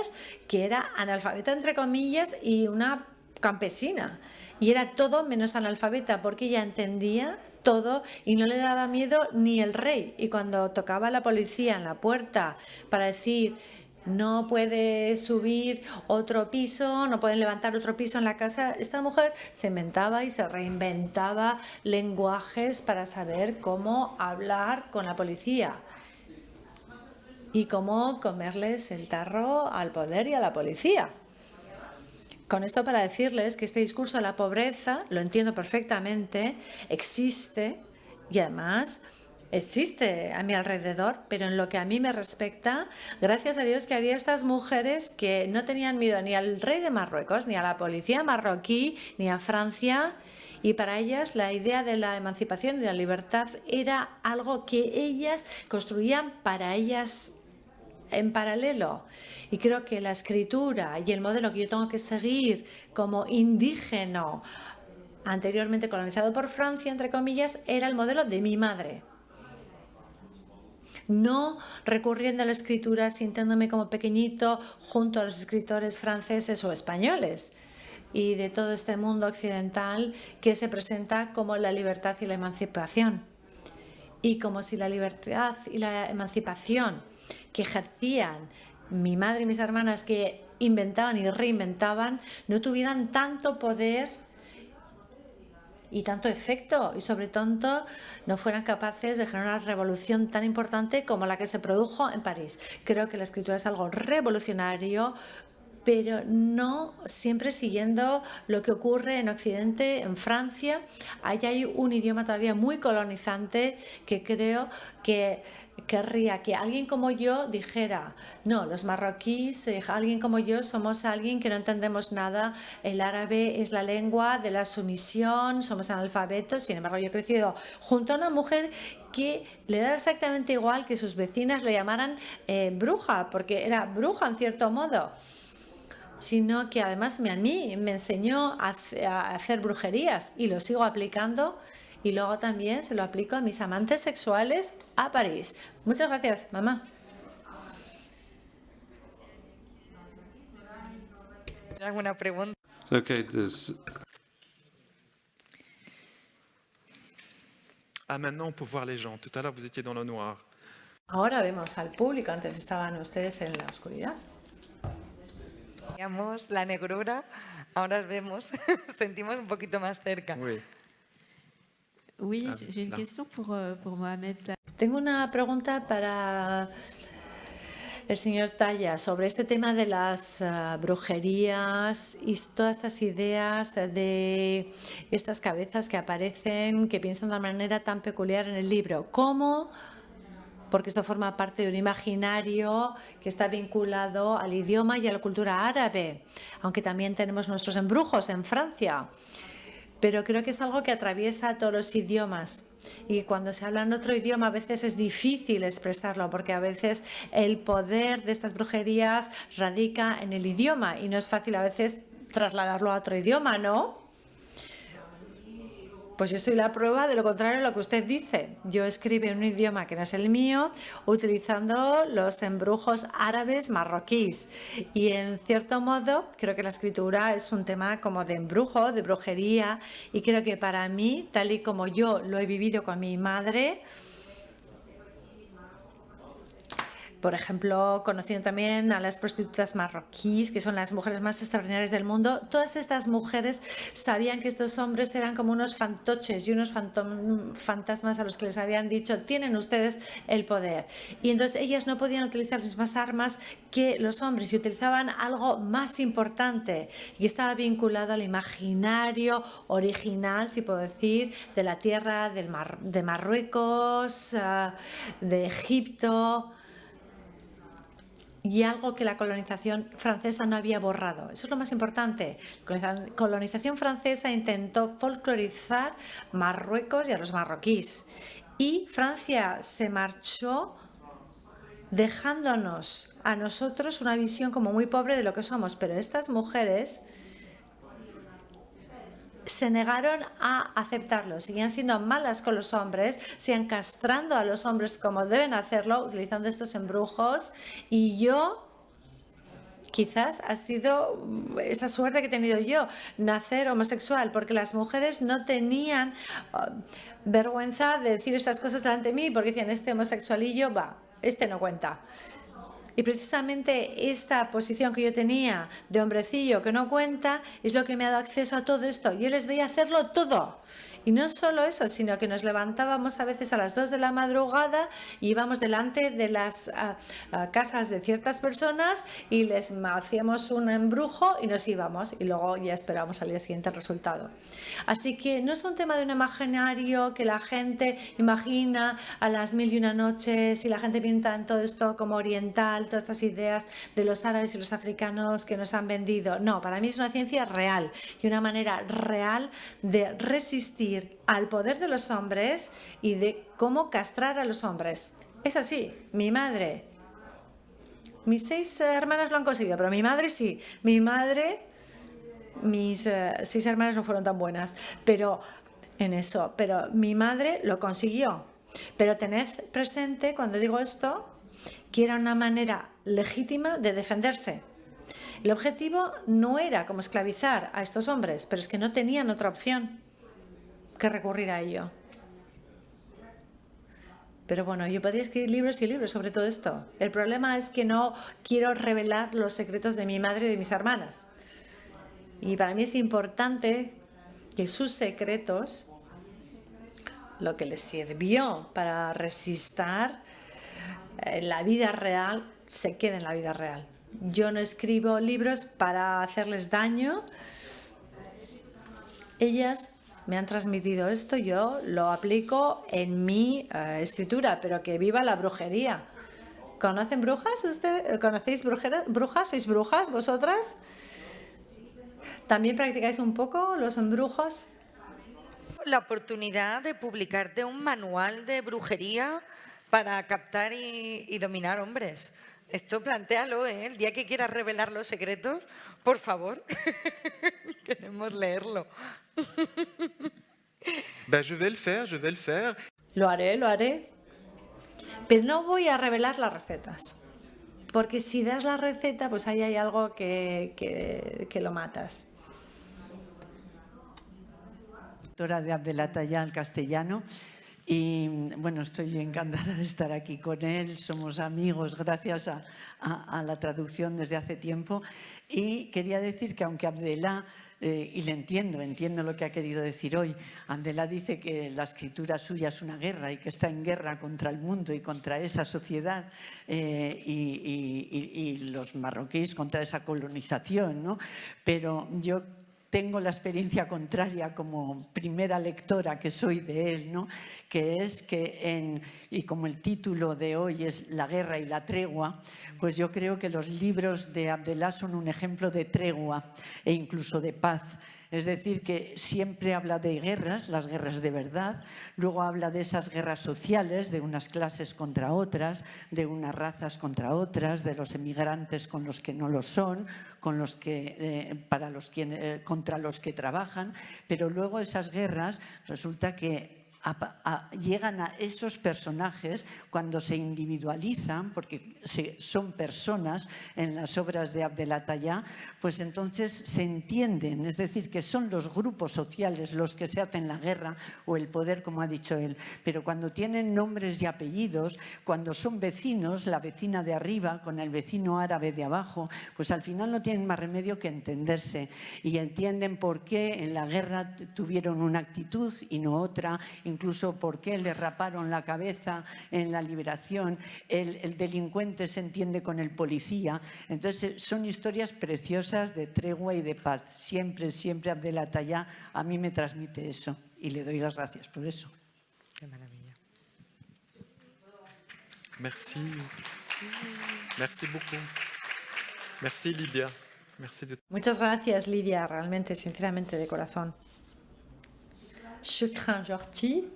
que era analfabeta, entre comillas, y una campesina. Y era todo menos analfabeta, porque ella entendía todo y no le daba miedo ni el rey. Y cuando tocaba la policía en la puerta para decir: no puede subir otro piso, no pueden levantar otro piso en la casa, esta mujer se inventaba y se reinventaba lenguajes para saber cómo hablar con la policía y cómo comerles el tarro al poder y a la policía. Con esto para decirles que este discurso de la pobreza, lo entiendo perfectamente, existe y además existe a mi alrededor, pero en lo que a mí me respecta, gracias a Dios que había estas mujeres que no tenían miedo ni al rey de Marruecos, ni a la policía marroquí, ni a Francia, y para ellas la idea de la emancipación y de la libertad era algo que ellas construían para ellas en paralelo. Y creo que la escritura y el modelo que yo tengo que seguir como indígena anteriormente colonizado por Francia, entre comillas, era el modelo de mi madre. No recurriendo a la escritura, sintiéndome como pequeñito junto a los escritores franceses o españoles y de todo este mundo occidental que se presenta como la libertad y la emancipación. Y como si la libertad y la emancipación que ejercían mi madre y mis hermanas, que inventaban y reinventaban, no tuvieran tanto poder y tanto efecto, y sobre todo no fueran capaces de generar una revolución tan importante como la que se produjo en París. Creo que la escritura es algo revolucionario, pero no siempre siguiendo lo que ocurre en Occidente, en Francia. Ahí hay un idioma todavía muy colonizante que creo que querría que alguien como yo dijera: no, los marroquíes, alguien como yo, somos alguien que no entendemos nada, el árabe es la lengua de la sumisión, somos analfabetos. Sin embargo, yo he crecido junto a una mujer que le da exactamente igual que sus vecinas le llamaran bruja, porque era bruja en cierto modo, sino que además a mí me enseñó a hacer brujerías y lo sigo aplicando, y luego también se lo aplico a mis amantes sexuales a París. Muchas gracias, mamá. ¿Alguna pregunta? Okay, Ah, maintenant, on peut voir les gens. Tout à l'heure, vous étiez dans le noir. Ahora vemos al público, antes estaban ustedes en la oscuridad. Veíamos la negrura, ahora vemos, sentimos un poquito más cerca. Oui. Oui, Ah, j'ai une là. question pour Mohamed. Tengo una pregunta para el señor Talla sobre este tema de las brujerías y todas estas ideas de estas cabezas que aparecen, que piensan de una manera tan peculiar en el libro. ¿Cómo? Porque esto forma parte de un imaginario que está vinculado al idioma y a la cultura árabe, aunque también tenemos nuestros embrujos en Francia. Pero creo que es algo que atraviesa todos los idiomas, y cuando se habla en otro idioma a veces es difícil expresarlo, porque a veces el poder de estas brujerías radica en el idioma y no es fácil a veces trasladarlo a otro idioma, ¿no? Pues yo soy la prueba de lo contrario de lo que usted dice. Yo escribo en un idioma que no es el mío, utilizando los embrujos árabes marroquíes. Y en cierto modo, creo que la escritura es un tema como de embrujo, de brujería. Y creo que para mí, tal y como yo lo he vivido con mi madre, por ejemplo, conociendo también a las prostitutas marroquíes, que son las mujeres más extraordinarias del mundo, todas estas mujeres sabían que estos hombres eran como unos fantoches y unos fantasmas a los que les habían dicho: tienen ustedes el poder. Y entonces ellas no podían utilizar las mismas armas que los hombres y utilizaban algo más importante, y estaba vinculado al imaginario original, si puedo decir, de la tierra de Marruecos, de Egipto, y algo que la colonización francesa no había borrado. Eso es lo más importante. La colonización francesa intentó folclorizar Marruecos y a los marroquíes. Y Francia se marchó dejándonos a nosotros una visión como muy pobre de lo que somos. Pero estas mujeres se negaron a aceptarlo, seguían siendo malas con los hombres, seguían castrando a los hombres como deben hacerlo, utilizando estos embrujos, y yo quizás ha sido esa suerte que he tenido yo, nacer homosexual, porque las mujeres no tenían vergüenza de decir estas cosas delante de mí, porque decían, este homosexualillo, va, este no cuenta. Y precisamente esta posición que yo tenía de hombrecillo que no cuenta es lo que me ha dado acceso a todo esto. Yo les veía hacerlo todo. Y no solo eso, sino que nos levantábamos a veces a las 2 de la madrugada y íbamos delante de las casas de ciertas personas y les hacíamos un embrujo y nos íbamos y luego ya esperábamos al día siguiente el resultado. Así que no es un tema de un imaginario que la gente imagina a las 1001 noches y la gente pinta en todo esto como oriental, todas estas ideas de los árabes y los africanos que nos han vendido. No, para mí es una ciencia real y una manera real de resistir al poder de los hombres y de cómo castrar a los hombres. Es así, mi madre, mis 6 hermanas lo han conseguido, pero mi madre sí. Mi madre, mis 6 hermanas no fueron tan buenas, pero en eso, pero mi madre lo consiguió. Pero tened presente cuando digo esto que era una manera legítima de defenderse. El objetivo no era como esclavizar a estos hombres, pero es que no tenían otra opción que recurrir a ello. Pero bueno, yo podría escribir libros y libros sobre todo esto. El problema es que no quiero revelar los secretos de mi madre y de mis hermanas. Y para mí es importante que sus secretos, lo que les sirvió para resistir en la vida real, se quede en la vida real. Yo no escribo libros para hacerles daño. Ellas me han transmitido esto, yo lo aplico en mi escritura, pero que viva la brujería. ¿Conocen brujas ustedes? ¿Conocéis brujas? ¿Sois brujas vosotras? ¿También practicáis un poco los embrujos? La oportunidad de publicarte un manual de brujería para captar y dominar hombres. Esto plantéalo, ¿eh? El día que quieras revelar los secretos, por favor, queremos leerlo. Ben, je vais le faire. Lo haré. Pero no voy a revelar las recetas. Porque si das la receta, pues ahí hay algo que lo matas. Doctora de Abdelataya al castellano. Y bueno, estoy encantada de estar aquí con él, somos amigos gracias a la traducción desde hace tiempo. Y quería decir que aunque Abdelá, y le entiendo lo que ha querido decir hoy, Abdelá dice que la escritura suya es una guerra y que está en guerra contra el mundo y contra esa sociedad y los marroquíes contra esa colonización, ¿no? Pero yo tengo la experiencia contraria como primera lectora que soy de él, ¿no? Que es que, y como el título de hoy es La guerra y la tregua, pues yo creo que los libros de Abdelá son un ejemplo de tregua e incluso de paz. Es decir, que siempre habla de guerras, las guerras de verdad, luego habla de esas guerras sociales, de unas clases contra otras, de unas razas contra otras, de los emigrantes con los que no lo son, con los que, contra los que trabajan, pero luego esas guerras resulta que llegan a esos personajes cuando se individualizan, porque son personas en las obras de Abdelataya, pues entonces se entienden, es decir, que son los grupos sociales los que se hacen la guerra o el poder, como ha dicho él. Pero cuando tienen nombres y apellidos, cuando son vecinos, la vecina de arriba con el vecino árabe de abajo, pues al final no tienen más remedio que entenderse y entienden por qué en la guerra tuvieron una actitud y no otra, incluso por qué le raparon la cabeza en la liberación, el delincuente se entiende con el policía. Entonces son historias preciosas de tregua y de paz. Siempre Abdelataya a mí me transmite eso y le doy las gracias por eso. Qué maravilla. Merci. Merci beaucoup. Merci Lydia. Merci de... Muchas gracias, Lidia, realmente, sinceramente, de corazón. Shukran Jorti.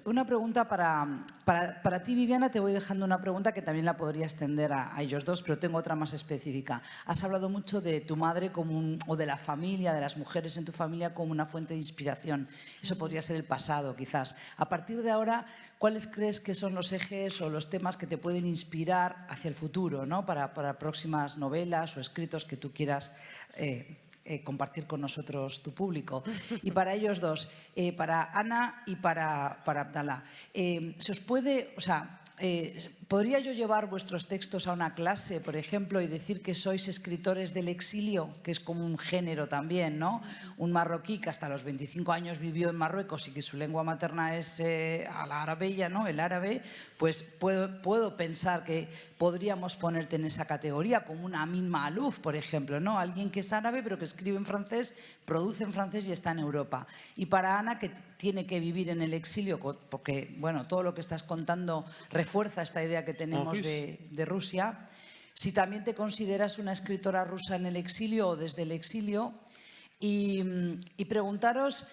Una pregunta para ti, Viviana. Te voy dejando una pregunta que también la podría extender a ellos dos, pero tengo otra más específica. Has hablado mucho de tu madre o de la familia, de las mujeres en tu familia como una fuente de inspiración. Eso podría ser el pasado, quizás. A partir de ahora, ¿cuáles crees que son los ejes o los temas que te pueden inspirar hacia el futuro, ¿no? para próximas novelas o escritos que tú quieras compartir con nosotros, tu público? Y para ellos dos, para Ana y para Abdalá, ¿se os puede, podría yo llevar vuestros textos a una clase, por ejemplo, y decir que sois escritores del exilio, que es como un género también, ¿no? Un marroquí que hasta los 25 años vivió en Marruecos y que su lengua materna es a la arabeya, ¿no? El árabe, pues puedo pensar que podríamos ponerte en esa categoría, como un Amin Maalouf, por ejemplo, ¿no? Alguien que es árabe pero que escribe en francés, produce en francés y está en Europa. Y para Ana, que tiene que vivir en el exilio, porque bueno, todo lo que estás contando refuerza esta idea que tenemos de Rusia. Si también te consideras una escritora rusa en el exilio o desde el exilio. Y preguntaros,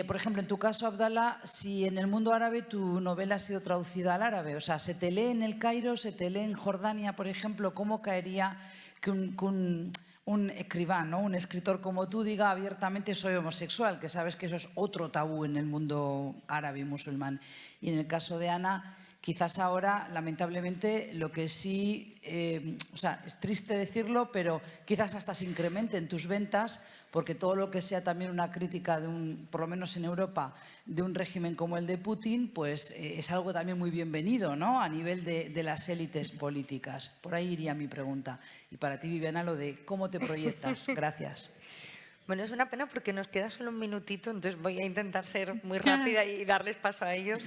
por ejemplo, en tu caso, Abdalá, si en el mundo árabe tu novela ha sido traducida al árabe. O sea, ¿se te lee en el Cairo, se te lee en Jordania, por ejemplo? ¿Cómo caería que un escribán, ¿no? Un escritor como tú diga abiertamente soy homosexual, que sabes que eso es otro tabú en el mundo árabe y musulmán? Y en el caso de Ana, quizás ahora, lamentablemente, lo que sí, es triste decirlo, pero quizás hasta se incrementen tus ventas, porque todo lo que sea también una crítica por lo menos en Europa, de un régimen como el de Putin, pues es algo también muy bienvenido, ¿no? A nivel de las élites políticas. Por ahí iría mi pregunta. Y para ti, Viviana, lo de cómo te proyectas. Gracias. Bueno, es una pena porque nos queda solo un minutito, entonces voy a intentar ser muy rápida y darles paso a ellos.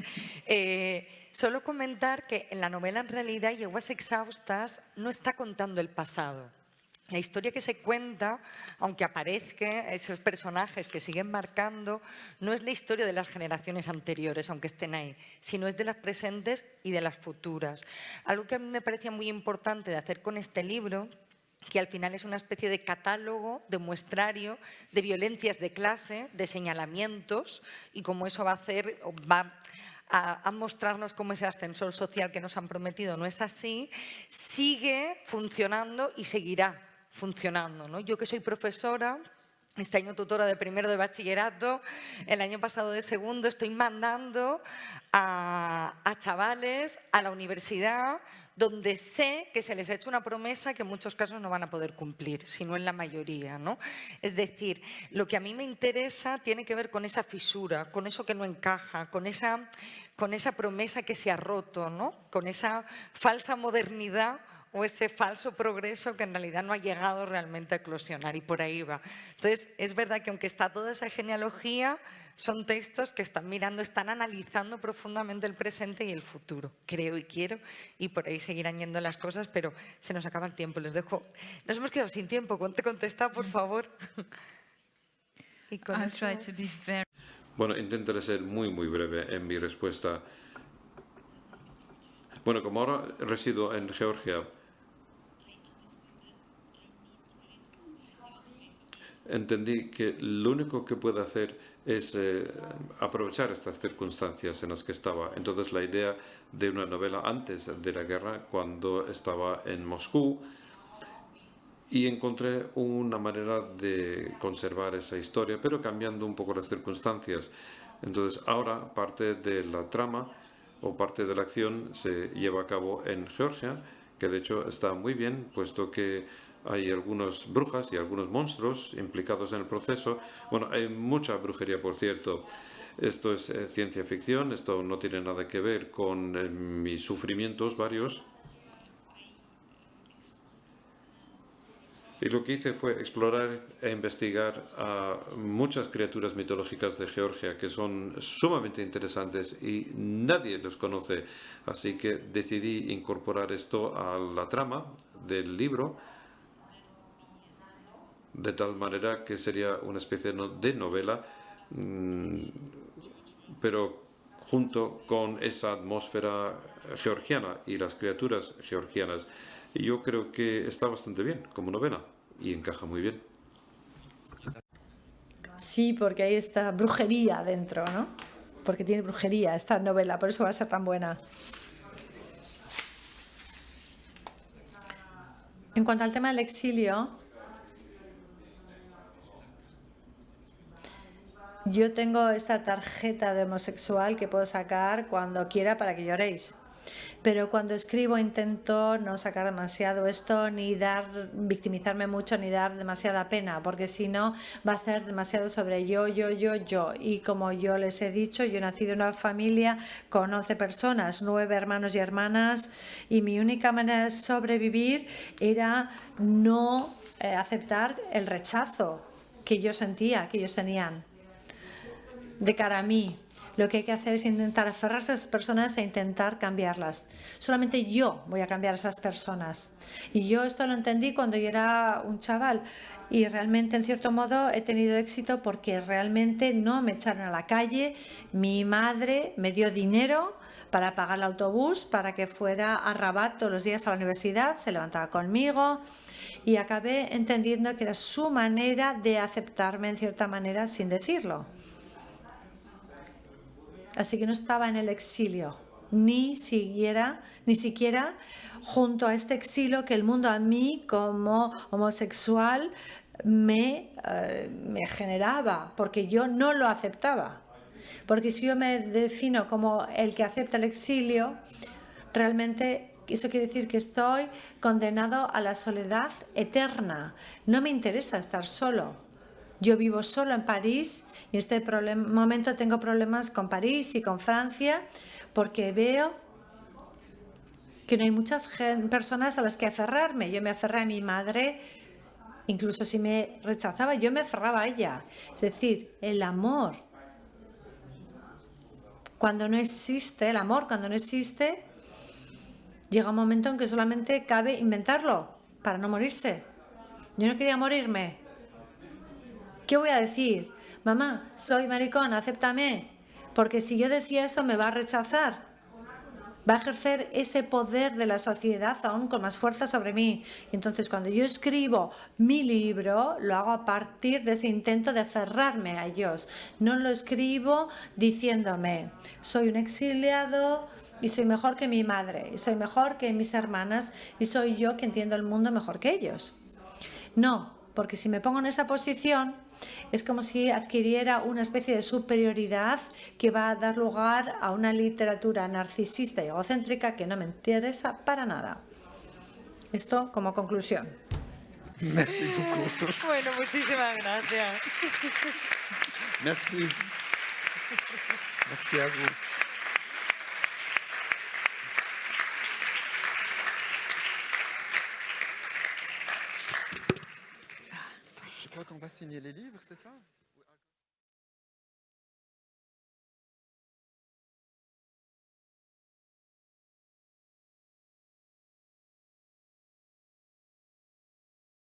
Solo comentar que en la novela, en realidad, Yeguas exhaustas no está contando el pasado. La historia que se cuenta, aunque aparezcan esos personajes que siguen marcando, no es la historia de las generaciones anteriores, aunque estén ahí, sino es de las presentes y de las futuras. Algo que a mí me parecía muy importante de hacer con este libro, que al final es una especie de catálogo, de muestrario de violencias de clase, de señalamientos, y cómo eso va a mostrarnos cómo ese ascensor social que nos han prometido no es así, sigue funcionando y seguirá funcionando, ¿no? Yo, que soy profesora, este año tutora de primero de bachillerato, el año pasado de segundo, estoy mandando a chavales a la universidad donde sé que se les ha hecho una promesa que en muchos casos no van a poder cumplir, sino en la mayoría, ¿no? Es decir, lo que a mí me interesa tiene que ver con esa fisura, con eso que no encaja, con esa promesa que se ha roto, ¿no? Con esa falsa modernidad o ese falso progreso que en realidad no ha llegado realmente a eclosionar, y por ahí va. Entonces, es verdad que aunque está toda esa genealogía, son textos que están mirando, están analizando profundamente el presente y el futuro, creo y quiero, y por ahí seguirán yendo las cosas, pero se nos acaba el tiempo, les dejo. Nos hemos quedado sin tiempo, contesta, por favor. Y con eso... Bueno, intentaré ser muy breve en mi respuesta. Bueno, como ahora resido en Georgia, entendí que lo único que puedo hacer es aprovechar estas circunstancias en las que estaba. Entonces, la idea de una novela antes de la guerra, cuando estaba en Moscú, y encontré una manera de conservar esa historia, pero cambiando un poco las circunstancias. Entonces, ahora parte de la trama o parte de la acción se lleva a cabo en Georgia, que de hecho está muy bien, puesto que hay algunas brujas y algunos monstruos implicados en el proceso. Bueno, hay mucha brujería, por cierto. Esto es ciencia ficción, esto no tiene nada que ver con mis sufrimientos varios. Y lo que hice fue explorar e investigar a muchas criaturas mitológicas de Georgia que son sumamente interesantes y nadie los conoce. Así que decidí incorporar esto a la trama del libro, de tal manera que sería una especie de novela, pero junto con esa atmósfera georgiana y las criaturas georgianas. Y yo creo que está bastante bien como novela y encaja muy bien. Sí, porque hay esta brujería dentro, ¿no? porque tiene brujería esta novela, por eso va a ser tan buena. En cuanto al tema del exilio, yo tengo esta tarjeta de homosexual que puedo sacar cuando quiera para que lloréis. Pero cuando escribo intento no sacar demasiado esto, ni victimizarme mucho, ni dar demasiada pena, porque si no va a ser demasiado sobre yo. Y como yo les he dicho, yo he nacido en una familia con 11 personas, 9 hermanos y hermanas, y mi única manera de sobrevivir era no aceptar el rechazo que yo sentía, que ellos tenían de cara a mí. Lo que hay que hacer es intentar aferrarse a esas personas e intentar cambiarlas. Solamente yo voy a cambiar a esas personas. Y yo esto lo entendí cuando yo era un chaval. Y realmente, en cierto modo, he tenido éxito porque realmente no me echaron a la calle. Mi madre me dio dinero para pagar el autobús, para que fuera a Rabat todos los días a la universidad. Se levantaba conmigo. Y acabé entendiendo que era su manera de aceptarme, en cierta manera, sin decirlo. Así que no estaba en el exilio, ni siquiera junto a este exilio que el mundo a mí como homosexual me generaba, porque yo no lo aceptaba. Porque si yo me defino como el que acepta el exilio, realmente eso quiere decir que estoy condenado a la soledad eterna. No me interesa estar solo. Yo vivo solo en París y en este momento tengo problemas con París y con Francia porque veo que no hay muchas personas a las que aferrarme. Yo me aferré a mi madre, incluso si me rechazaba, yo me aferraba a ella. Es decir, el amor, cuando no existe, llega un momento en que solamente cabe inventarlo para no morirse. Yo no quería morirme. ¿Qué voy a decir? Mamá, soy maricón, acéptame. Porque si yo decía eso me va a rechazar. Va a ejercer ese poder de la sociedad aún con más fuerza sobre mí. Y entonces cuando yo escribo mi libro, lo hago a partir de ese intento de aferrarme a ellos. No lo escribo diciéndome, soy un exiliado y soy mejor que mi madre, y soy mejor que mis hermanas, y soy yo que entiendo el mundo mejor que ellos. No, porque si me pongo en esa posición, es como si adquiriera una especie de superioridad que va a dar lugar a una literatura narcisista y egocéntrica que no me interesa para nada. Esto como conclusión. Merci beaucoup. Bueno, muchísimas gracias. Merci. Merci à vous. Je crois qu'on va signer les livres, c'est ça?